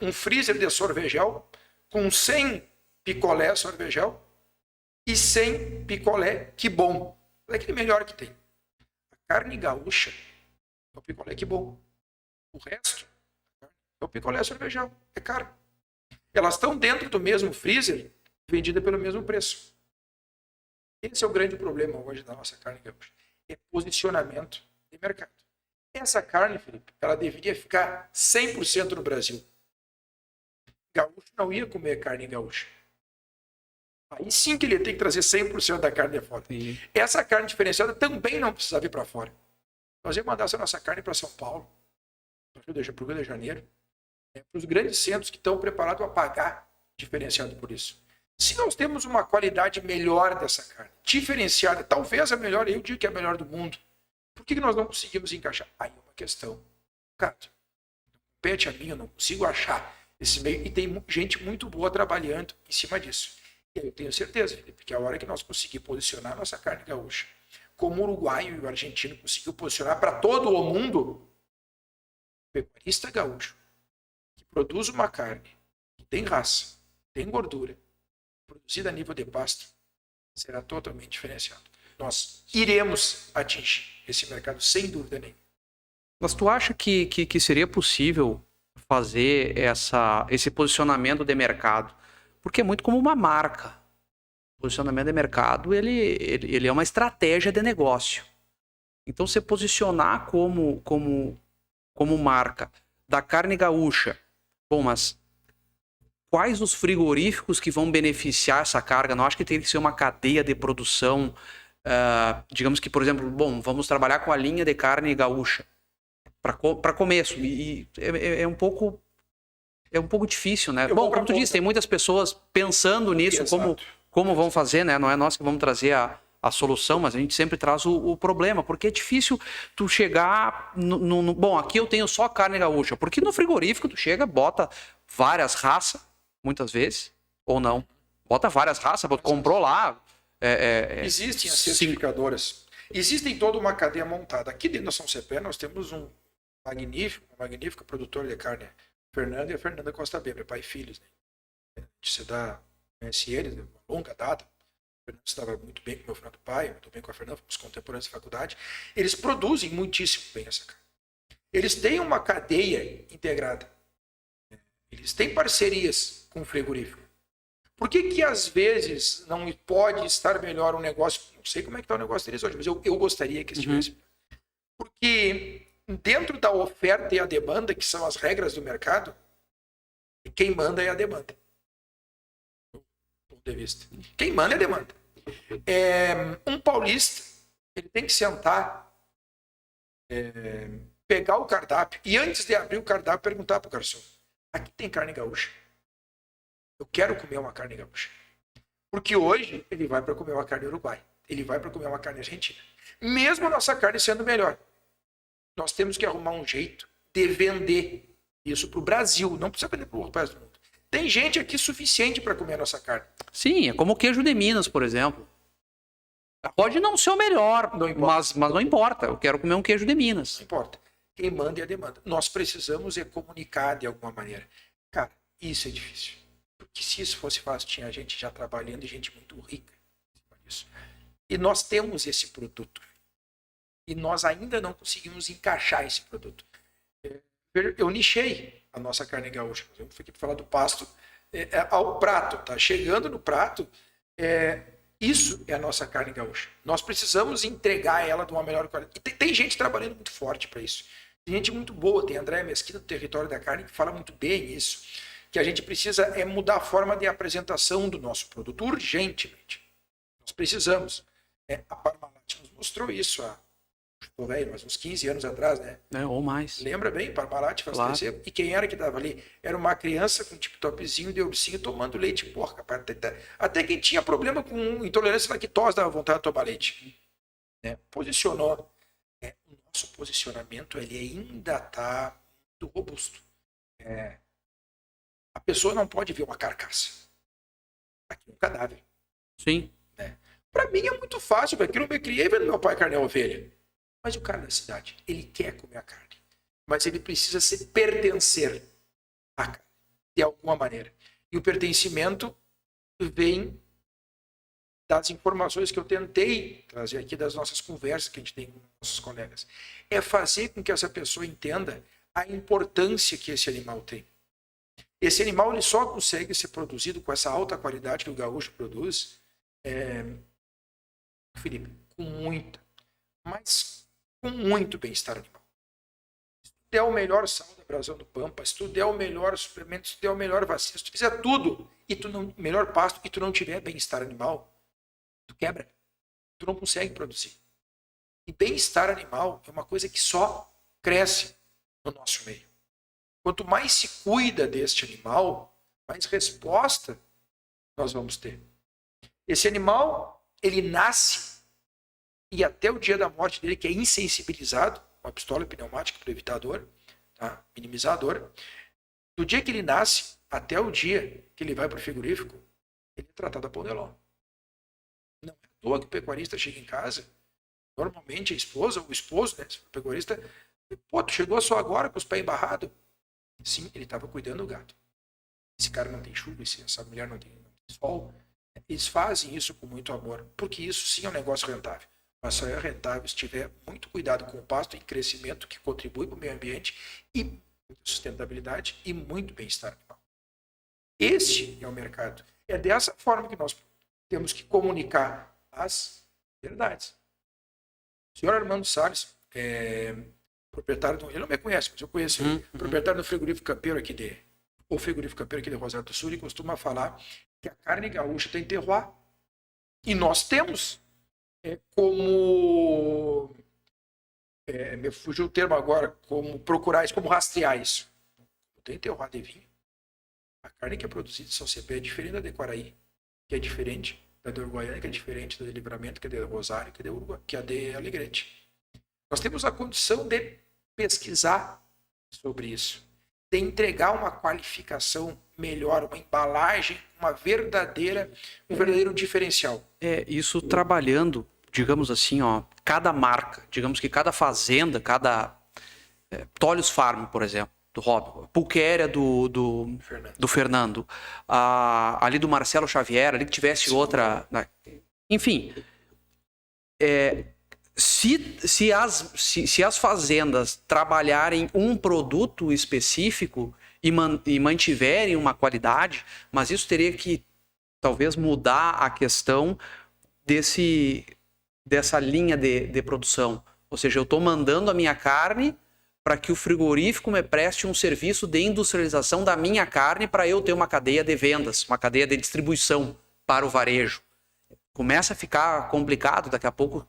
um freezer de sorvegel com 100 picolé sorvegel e 100 picolé que bom. É aquele melhor que tem. A carne gaúcha é o picolé que bom. O resto é o picolé sorvejão. É caro. Elas estão dentro do mesmo freezer, vendida pelo mesmo preço. Esse é o grande problema hoje da nossa carne gaúcha. É posicionamento de mercado. Essa carne, Felipe, ela deveria ficar 100% no Brasil. Gaúcho não ia comer carne gaúcha. Aí sim que ele tem que trazer 100% da carne de fora. Sim. Essa carne diferenciada também não precisa vir para fora. Nós íamos mandar essa nossa carne para São Paulo, para o Rio de Janeiro, para os grandes centros que estão preparados a pagar diferenciado por isso. Se nós temos uma qualidade melhor dessa carne, diferenciada, talvez a melhor, eu digo que é a melhor do mundo, por que nós não conseguimos encaixar? Aí é uma questão. Cara, compete a mim, eu não consigo achar esse meio, e tem gente muito boa trabalhando em cima disso. E aí eu tenho certeza, Felipe, que a hora que nós conseguirmos posicionar a nossa carne gaúcha, como o uruguaio e o argentino conseguiu posicionar para todo o mundo, o pecuarista gaúcho, que produz uma carne, que tem raça, tem gordura, produzida a nível de pasto, será totalmente diferenciado. Nós iremos atingir esse mercado sem dúvida nenhuma. Mas tu acha que seria possível fazer esse posicionamento de mercado? Porque é muito como uma marca. O posicionamento de mercado, ele é uma estratégia de negócio. Então, você posicionar como marca da carne gaúcha, bom, mas quais os frigoríficos que vão beneficiar essa carga? Não acho que tem que ser uma cadeia de produção. Digamos que, por exemplo, bom, vamos trabalhar com a linha de carne gaúcha para começo. E é um pouco difícil, né? Bom, como tu disse, tem muitas pessoas pensando nisso, como vão fazer, né? Não é nós que vamos trazer a solução, mas a gente sempre traz o problema, porque é difícil tu chegar bom, aqui eu tenho só carne gaúcha, porque no frigorífico tu chega, bota várias raças, muitas vezes, ou não, bota várias raças, comprou lá. Existem as certificadoras, existem toda uma cadeia montada. Aqui dentro da São Cepé nós temos um magnífico produtor de carne, Fernando e a Fernanda Costa Weber, pai e filhos. Né? Você conhece eles, de longa data. Fernando estava muito bem com o meu finado pai, muito bem com a Fernanda, fomos contemporâneos da faculdade. Eles produzem muitíssimo bem essa carne. Eles têm uma cadeia integrada. Eles têm parcerias com o frigorífico. Por que às vezes não pode estar melhor um negócio? Não sei como é que está o negócio deles hoje, mas eu gostaria que estivesse. Porque dentro da oferta e a demanda, que são as regras do mercado, quem manda é a demanda. Do ponto de vista. Quem manda é a demanda. Um paulista, ele tem que sentar, pegar o cardápio e antes de abrir o cardápio perguntar para o garçom: aqui tem carne gaúcha? Eu quero comer uma carne gaúcha. Porque hoje ele vai para comer uma carne uruguai, ele vai para comer uma carne argentina. Mesmo a nossa carne sendo melhor, nós temos que arrumar um jeito de vender isso para o Brasil, não precisa vender para o resto do mundo. Tem gente aqui suficiente para comer a nossa carne. Sim, é como o queijo de Minas, por exemplo. Pode não ser o melhor, mas não importa. Eu quero comer um queijo de Minas. Não importa. Quem manda é a demanda. Nós precisamos comunicar de alguma maneira. Cara, isso é difícil. Porque se isso fosse fácil, tinha gente já trabalhando e gente muito rica nisso. E nós temos esse produto. E nós ainda não conseguimos encaixar esse produto. Eu nichei a nossa carne gaúcha. Eu fui aqui para falar do pasto ao prato. Tá chegando no prato. Isso é a nossa carne gaúcha. Nós precisamos entregar ela de uma melhor qualidade. E tem gente trabalhando muito forte para isso. Tem gente muito boa. Tem André Mesquita do Território da Carne que fala muito bem isso. Que a gente precisa mudar a forma de apresentação do nosso produto urgentemente. Nós precisamos. A Parmalat nos mostrou isso há uns 15 anos atrás, né? Ou mais. Lembra bem? Parmalat faz Claro. terceiro. E quem era que estava ali? Era uma criança com tip-topzinho de ursinho tomando leite porca. Até quem tinha problema com intolerância à lactose dava vontade de tomar leite. Posicionou. O nosso posicionamento ele ainda está muito robusto. A pessoa não pode ver uma carcaça. Aqui é um cadáver. Sim. Para mim é muito fácil, porque eu não me criei vendo meu pai carne a ovelha. Mas o cara da cidade, ele quer comer a carne. Mas ele precisa se pertencer à carne, de alguma maneira. E o pertencimento vem das informações que eu tentei trazer aqui, das nossas conversas que a gente tem com nossos colegas. É fazer com que essa pessoa entenda a importância que esse animal tem. Esse animal ele só consegue ser produzido com essa alta qualidade que o gaúcho produz, Felipe, com muito bem-estar animal. Se tu der o melhor sal da Brasão do Pampa, se tu der o melhor suplemento, se tu der o melhor vacina, se tu fizer tudo, e tu não, melhor pasto, e tu não tiver bem-estar animal, tu quebra. Tu não consegue produzir. E bem-estar animal é uma coisa que só cresce no nosso meio. Quanto mais se cuida deste animal, mais resposta nós vamos ter. Esse animal, ele nasce e até o dia da morte dele, que é insensibilizado, uma pistola pneumática para evitar dor, tá? Minimizador. Do dia que ele nasce até o dia que ele vai para o frigorífico, ele é tratado a pão de ló. Não é à toa que o pecuarista chega em casa, normalmente a esposa ou o esposo, né, o pecuarista, pô, tu chegou só agora com os pés embarrados? Sim, ele estava cuidando do gado. Esse cara não tem chuva, essa mulher não tem sol. Eles fazem isso com muito amor, porque isso sim é um negócio rentável. Mas só é rentável se tiver muito cuidado com o pasto em crescimento que contribui para o meio ambiente e muita sustentabilidade e muito bem-estar animal. Este é o mercado. É dessa forma que nós temos que comunicar as verdades. O senhor Armando Salles, proprietário ele não me conhece, mas eu conheço ele, proprietário do frigorífico campeiro aqui de Rosário do Sul, e costuma falar que a carne gaúcha tem terroir. E nós temos como me fugiu o termo agora, como procurar isso, como rastrear isso. Tem terroir de vinho. A carne que é produzida em São Cepé é diferente da de Quaraí, que é diferente da de Uruguaiana, que é diferente da de Livramento, que é de Rosário, que é a de Alegrete. Nós temos a condição de pesquisar sobre isso, de entregar uma qualificação melhor, uma embalagem, um verdadeiro diferencial. Isso trabalhando, digamos assim, cada marca, digamos que cada fazenda, cada Tolhos Farm, por exemplo, do Rob, Pulquéria do Fernando, ali do Marcelo Xavier, ali que tivesse outra, Enfim, se as fazendas trabalharem um produto específico e mantiverem uma qualidade, mas isso teria que talvez mudar a questão dessa linha de produção. Ou seja, eu estou mandando a minha carne para que o frigorífico me preste um serviço de industrialização da minha carne para eu ter uma cadeia de vendas, uma cadeia de distribuição para o varejo. Começa a ficar complicado daqui a pouco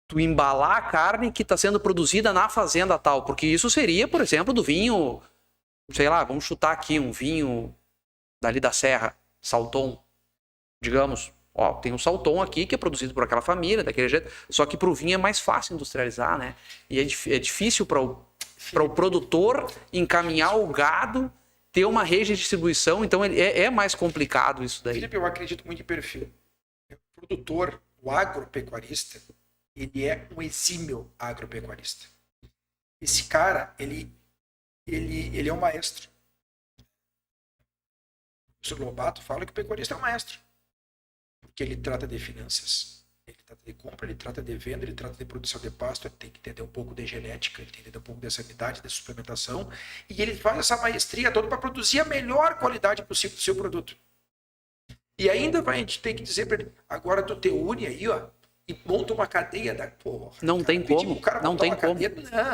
tu embalar a carne que está sendo produzida na fazenda tal, porque isso seria, por exemplo, do vinho, sei lá, vamos chutar aqui um vinho dali da Serra, Salton, digamos, ó, tem um Salton aqui que é produzido por aquela família, daquele jeito, só que para o vinho é mais fácil industrializar, né? E é difícil para o produtor encaminhar o gado, ter uma rede de distribuição, então é mais complicado isso daí. Felipe, eu acredito muito em perfil. O produtor, o agropecuarista, ele é um exímio agropecuarista. Esse cara, ele é um maestro. O professor Lobato fala que o pecuarista é um maestro. Porque ele trata de finanças, ele trata de compra, ele trata de venda, ele trata de produção de pasto, ele tem que entender um pouco de genética, ele tem que entender um pouco de sanidade, de suplementação, e ele faz essa maestria toda para produzir a melhor qualidade possível do seu produto. E ainda a gente tem que dizer para ele, agora tu te une aí, ó, e monta uma cadeia da porra. Não tem como. Não tem como.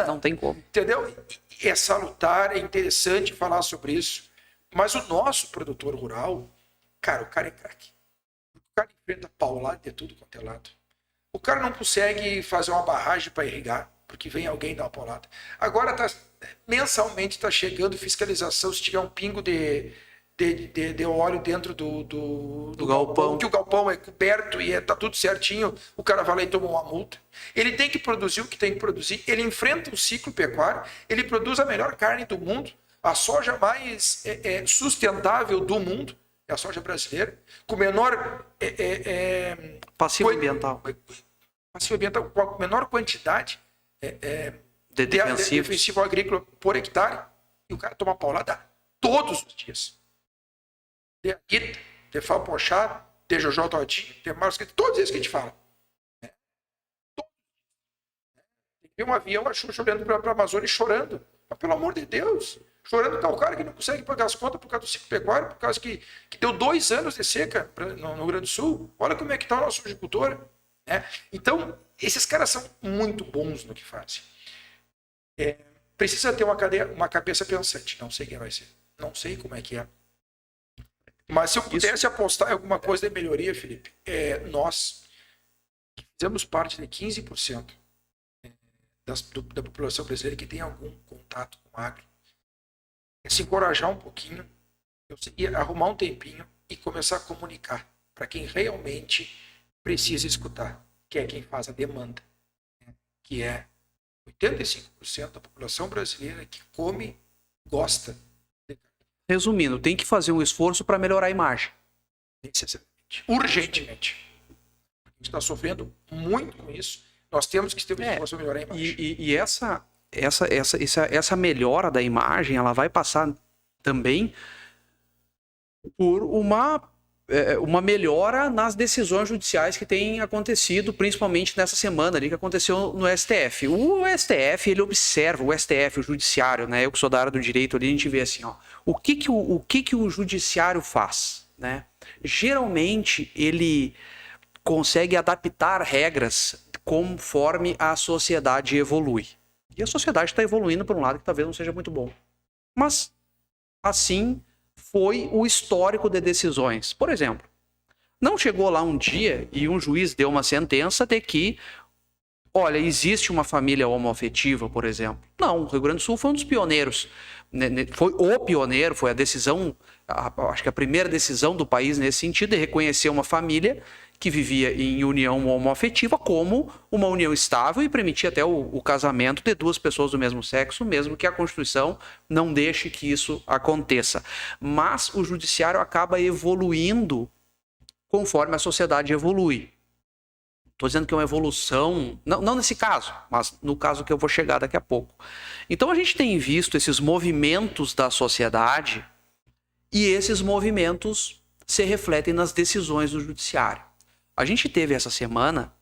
Não tem como. Entendeu? É salutar, é interessante falar sobre isso. Mas o nosso produtor rural, cara, o cara é craque. O cara enfrenta paulada de tudo quanto é lado. O cara não consegue fazer uma barragem para irrigar, porque vem alguém dar uma paulada. Agora, mensalmente, está chegando fiscalização se tiver um pingo de óleo dentro do galpão, que o galpão é coberto e tá tudo certinho, o cara vai lá e toma uma multa. Ele tem que produzir o que tem que produzir, ele enfrenta o ciclo pecuário, ele produz a melhor carne do mundo, a soja mais sustentável do mundo, é a soja brasileira, com menor passivo ambiental, com a menor quantidade de defensivo agrícola por hectare, e o cara toma paulada todos os dias. De Anitta, de Fábio Pochá, de Jojo Todinho, de Marcos, todos esses que a gente fala. Tem que ver um avião, a Xuxa olhando para a Amazônia e chorando. Mas, pelo amor de Deus, chorando com o cara que não consegue pagar as contas por causa do ciclo pecuário, por causa que deu 2 anos de seca no Rio Grande do Sul. Olha como é que está o nosso agricultor. Né? Então, esses caras são muito bons no que fazem. Precisa ter uma cabeça pensante. Não sei quem vai ser. Não sei como é que é. Mas se eu pudesse apostar em alguma coisa de melhoria, Felipe, nós fizemos parte de 15% da população brasileira que tem algum contato com o agro. Se encorajar um pouquinho, arrumar um tempinho e começar a comunicar para quem realmente precisa escutar, que é quem faz a demanda, né? Que é 85% da população brasileira que come, gosta. Resumindo, tem que fazer um esforço para melhorar a imagem. Necessariamente. Urgentemente. A gente está sofrendo muito com isso. Nós temos que ter um esforço para melhorar a imagem. E essa melhora da imagem, ela vai passar também por uma melhora nas decisões judiciais que têm acontecido, principalmente nessa semana ali que aconteceu no STF. O STF, ele observa, o Judiciário, né? Eu que sou da área do direito ali, a gente vê assim, ó, o que o Judiciário faz, né? Geralmente, ele consegue adaptar regras conforme a sociedade evolui. E a sociedade está evoluindo por um lado que talvez não seja muito bom. Mas, assim, foi o histórico de decisões. Por exemplo, não chegou lá um dia e um juiz deu uma sentença de que, olha, existe uma família homoafetiva, por exemplo. Não, o Rio Grande do Sul foi um dos pioneiros. Foi o pioneiro, foi a decisão, acho que a primeira decisão do país nesse sentido, de reconhecer uma família que vivia em união homoafetiva como uma união estável e permitia até o casamento de 2 pessoas do mesmo sexo, mesmo que a Constituição não deixe que isso aconteça. Mas o judiciário acaba evoluindo conforme a sociedade evolui. Estou dizendo que é uma evolução, não nesse caso, mas no caso que eu vou chegar daqui a pouco. Então a gente tem visto esses movimentos da sociedade e esses movimentos se refletem nas decisões do judiciário. A gente teve essa semana,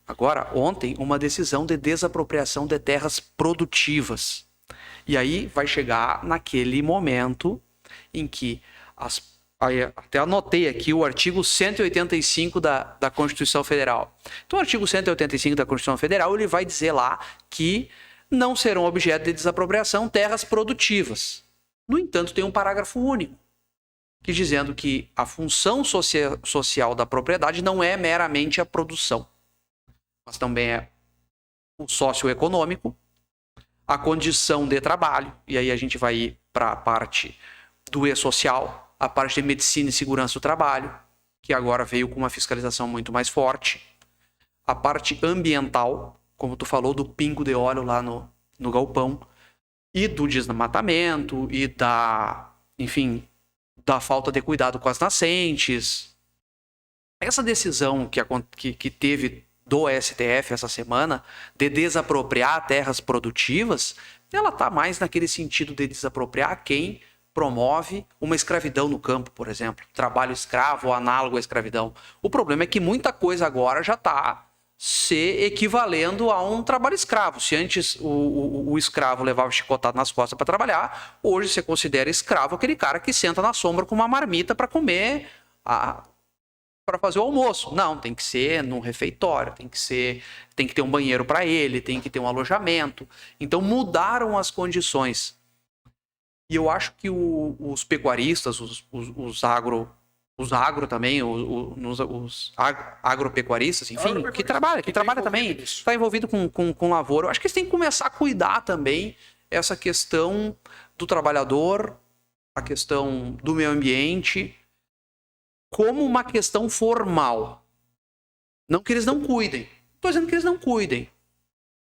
agora, ontem, uma decisão de desapropriação de terras produtivas. E aí vai chegar naquele momento em que até anotei aqui o artigo 185 da Constituição Federal. Então, o artigo 185 da Constituição Federal, ele vai dizer lá que não serão objeto de desapropriação terras produtivas. No entanto, tem um parágrafo único, que dizendo que a função social da propriedade não é meramente a produção, mas também é o socioeconômico, a condição de trabalho, e aí a gente vai ir para a parte do e-social, a parte de medicina e segurança do trabalho, que agora veio com uma fiscalização muito mais forte, a parte ambiental, como tu falou, do pingo de óleo lá no galpão, e do desmatamento, e enfim, da falta de cuidado com as nascentes. Essa decisão que teve do STF essa semana de desapropriar terras produtivas, ela está mais naquele sentido de desapropriar quem promove uma escravidão no campo, por exemplo, trabalho escravo ou análogo à escravidão. O problema é que muita coisa agora já está se equivalendo a um trabalho escravo. Se antes o escravo levava chicotado nas costas para trabalhar, hoje você considera escravo aquele cara que senta na sombra com uma marmita para comer, para fazer o almoço. Não, tem que ser num refeitório, tem que ter um banheiro para ele, tem que ter um alojamento. Então mudaram as condições. E eu acho que os pecuaristas, os agro também, os agropecuaristas, enfim, que trabalha também, está envolvido com lavoura. Eu acho que eles têm que começar a cuidar também essa questão do trabalhador, a questão do meio ambiente, como uma questão formal. Não que eles não cuidem. Estou dizendo que eles não cuidem.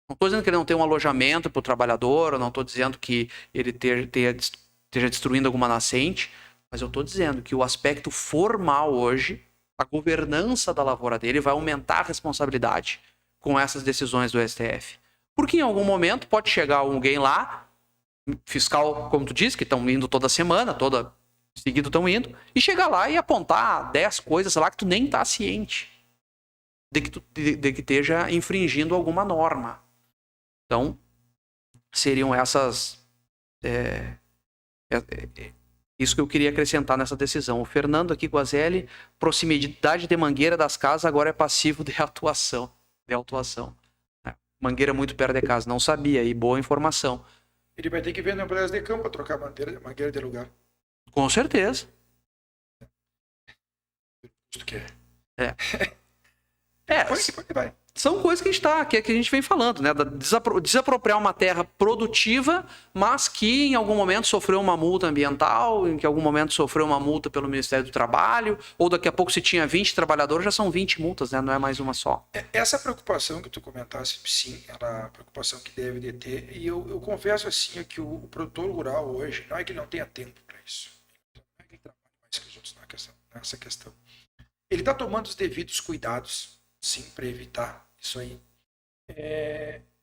Não estou dizendo que ele não tem um alojamento para o trabalhador, eu não estou dizendo que ele esteja destruindo alguma nascente, mas eu estou dizendo que o aspecto formal hoje, a governança da lavoura dele vai aumentar a responsabilidade com essas decisões do STF. Porque em algum momento pode chegar alguém lá, fiscal, como tu disse, que estão indo toda semana, seguido estão indo, e chegar lá e apontar 10 coisas lá que tu nem está ciente de que esteja infringindo alguma norma. Então, seriam essas... isso que eu queria acrescentar nessa decisão. O Fernando aqui, Guazelli, proximidade de Mangueira das casas agora é passivo de autuação. Mangueira muito perto de casa, não sabia, e boa informação. Ele vai ter que ver na empresa de campo para trocar mangueira de lugar. Com certeza. Isso que vai. São coisas que a gente vem falando, né? Desapropriar uma terra produtiva, mas que em algum momento sofreu uma multa ambiental, em que em algum momento sofreu uma multa pelo Ministério do Trabalho, ou daqui a pouco se tinha 20 trabalhadores, já são 20 multas, né? Não é mais uma só. Essa preocupação que tu comentasse, sim, ela é uma preocupação que deve de ter, e eu confesso assim que o produtor rural hoje, não é que ele não tenha tempo para isso, não é que ele trabalhe mais que os outros nessa questão. Ele está tomando os devidos cuidados, sim, para evitar isso aí.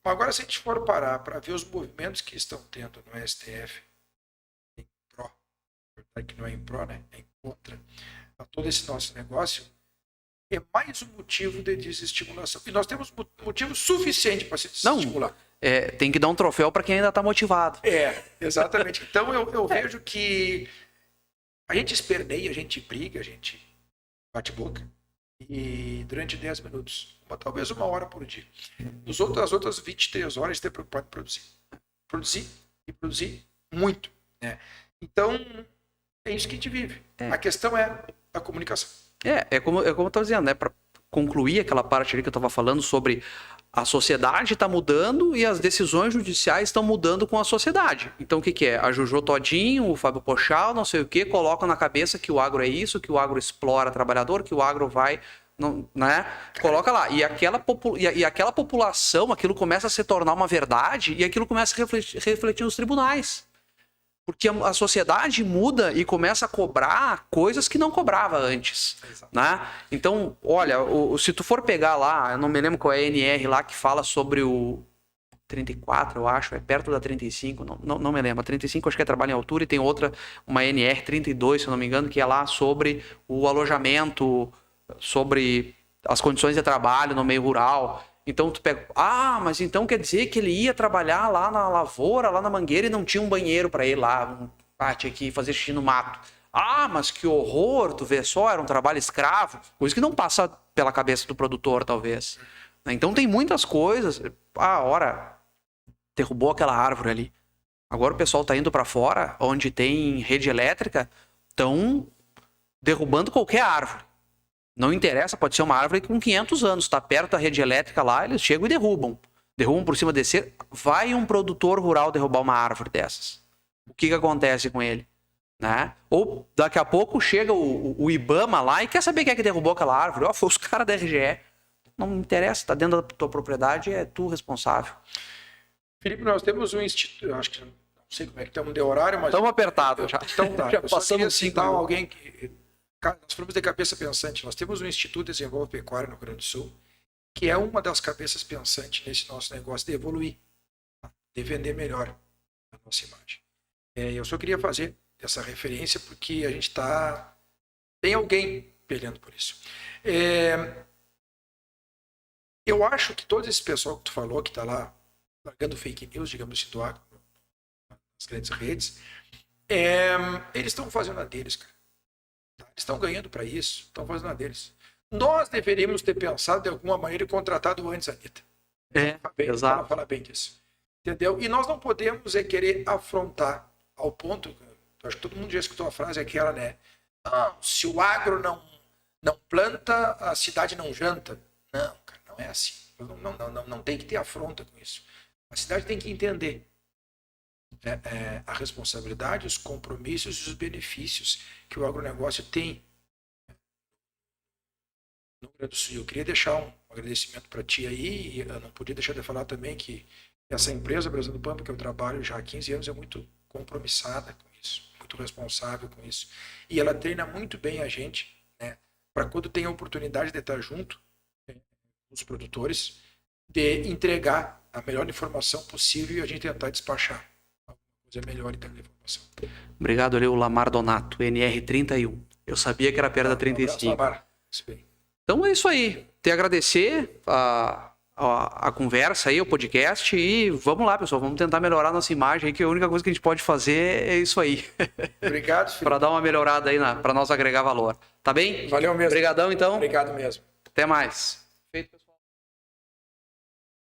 Agora, se a gente for parar para ver os movimentos que estão tendo no STF, em pró, que não é em pró, né? É em contra, a todo esse nosso negócio, é mais um motivo de desestimulação. E nós temos motivo suficiente para se desestimular. Tem que dar um troféu para quem ainda está motivado. Exatamente. Então, eu vejo que a gente esperneia, a gente briga, a gente bate boca. E durante 10 minutos, talvez 1 hora por dia. As outras 23 horas, esteja preocupado em produzir. Produzir muito. Né? Então, é isso que a gente vive. A questão é a comunicação. Como eu estava dizendo, né? Para concluir aquela parte ali que eu estava falando sobre a sociedade está mudando e as decisões judiciais estão mudando com a sociedade. Então, o que é? A Juju Todinho, o Fábio Pochal, não sei o que, colocam na cabeça que o agro é isso, que o agro explora trabalhador, que o agro vai... Não, né? Coloca lá. E aquela população, aquilo começa a se tornar uma verdade e aquilo começa a refletir nos tribunais. Porque a sociedade muda e começa a cobrar coisas que não cobrava antes. Né? Então, olha, se tu for pegar lá, eu não me lembro qual é a NR lá que fala sobre o 34, eu acho, é perto da 35, não me lembro. A 35 acho que é trabalho em altura e tem outra, uma NR 32, se eu não me engano, que é lá sobre o alojamento, sobre as condições de trabalho no meio rural. Então tu pega, mas então quer dizer que ele ia trabalhar lá na lavoura, lá na mangueira e não tinha um banheiro para ele lá, tinha que fazer xixi no mato. Mas que horror, tu vê só, era um trabalho escravo, coisa que não passa pela cabeça do produtor, talvez. Então tem muitas coisas. Ora, derrubou aquela árvore ali. Agora o pessoal tá indo para fora, onde tem rede elétrica, estão derrubando qualquer árvore. Não interessa, pode ser uma árvore com 500 anos, está perto da rede elétrica lá, eles chegam e derrubam. Derrubam por cima desse. Vai um produtor rural derrubar uma árvore dessas. O que acontece com ele? Né? Ou daqui a pouco chega o IBAMA lá e quer saber quem é que derrubou aquela árvore. Foi os caras da RGE. Não me interessa, está dentro da tua propriedade, é tu responsável. Felipe, nós temos um instituto, acho que não sei como é que estamos de horário, mas... Estamos apertados já. Então tá, já eu só passamos queria citar alguém que... Nós falamos de cabeça pensante, nós temos um Instituto de Desenvolvimento Pecuário no Rio Grande do Sul, que é uma das cabeças pensantes nesse nosso negócio de evoluir, de vender melhor a nossa imagem. Eu só queria fazer essa referência porque a gente tem alguém peleando por isso. Eu acho que todo esse pessoal que tu falou, que está lá largando fake news, digamos assim, do agro, nas grandes redes, eles estão fazendo a deles, cara. Eles estão ganhando para isso, estão fazendo a deles. Nós deveríamos ter pensado de alguma maneira e contratado antes a Anitta. Exato. Fala bem disso. Entendeu? E nós não podemos querer afrontar ao ponto, acho que todo mundo já escutou a frase aquela, né? Se o agro não planta, a cidade não janta. Não, cara, não é assim. Não tem que ter afronta com isso. A cidade tem que entender a responsabilidade, os compromissos e os benefícios que o agronegócio tem no Rio Grande do Sul. Eu queria deixar um agradecimento para ti aí, e eu não podia deixar de falar também que essa empresa Brasil do Pampa, que eu trabalho já há 15 anos, é muito compromissada com isso, muito responsável com isso. E ela treina muito bem a gente, né, para quando tem a oportunidade de estar junto com os produtores, de entregar a melhor informação possível e a gente tentar despachar é melhor em termos de informação. Obrigado, ali o Lamar Donato, NR31. Eu sabia que era perto da 35. Lamar. Isso bem. Então é isso aí. Te agradecer a conversa aí, o podcast, e vamos lá, pessoal. Vamos tentar melhorar nossa imagem aí, que a única coisa que a gente pode fazer é isso aí. Obrigado, Felipe. Para dar uma melhorada aí, para nós agregar valor. Tá bem? Valeu mesmo. Obrigadão, então. Obrigado mesmo. Até mais.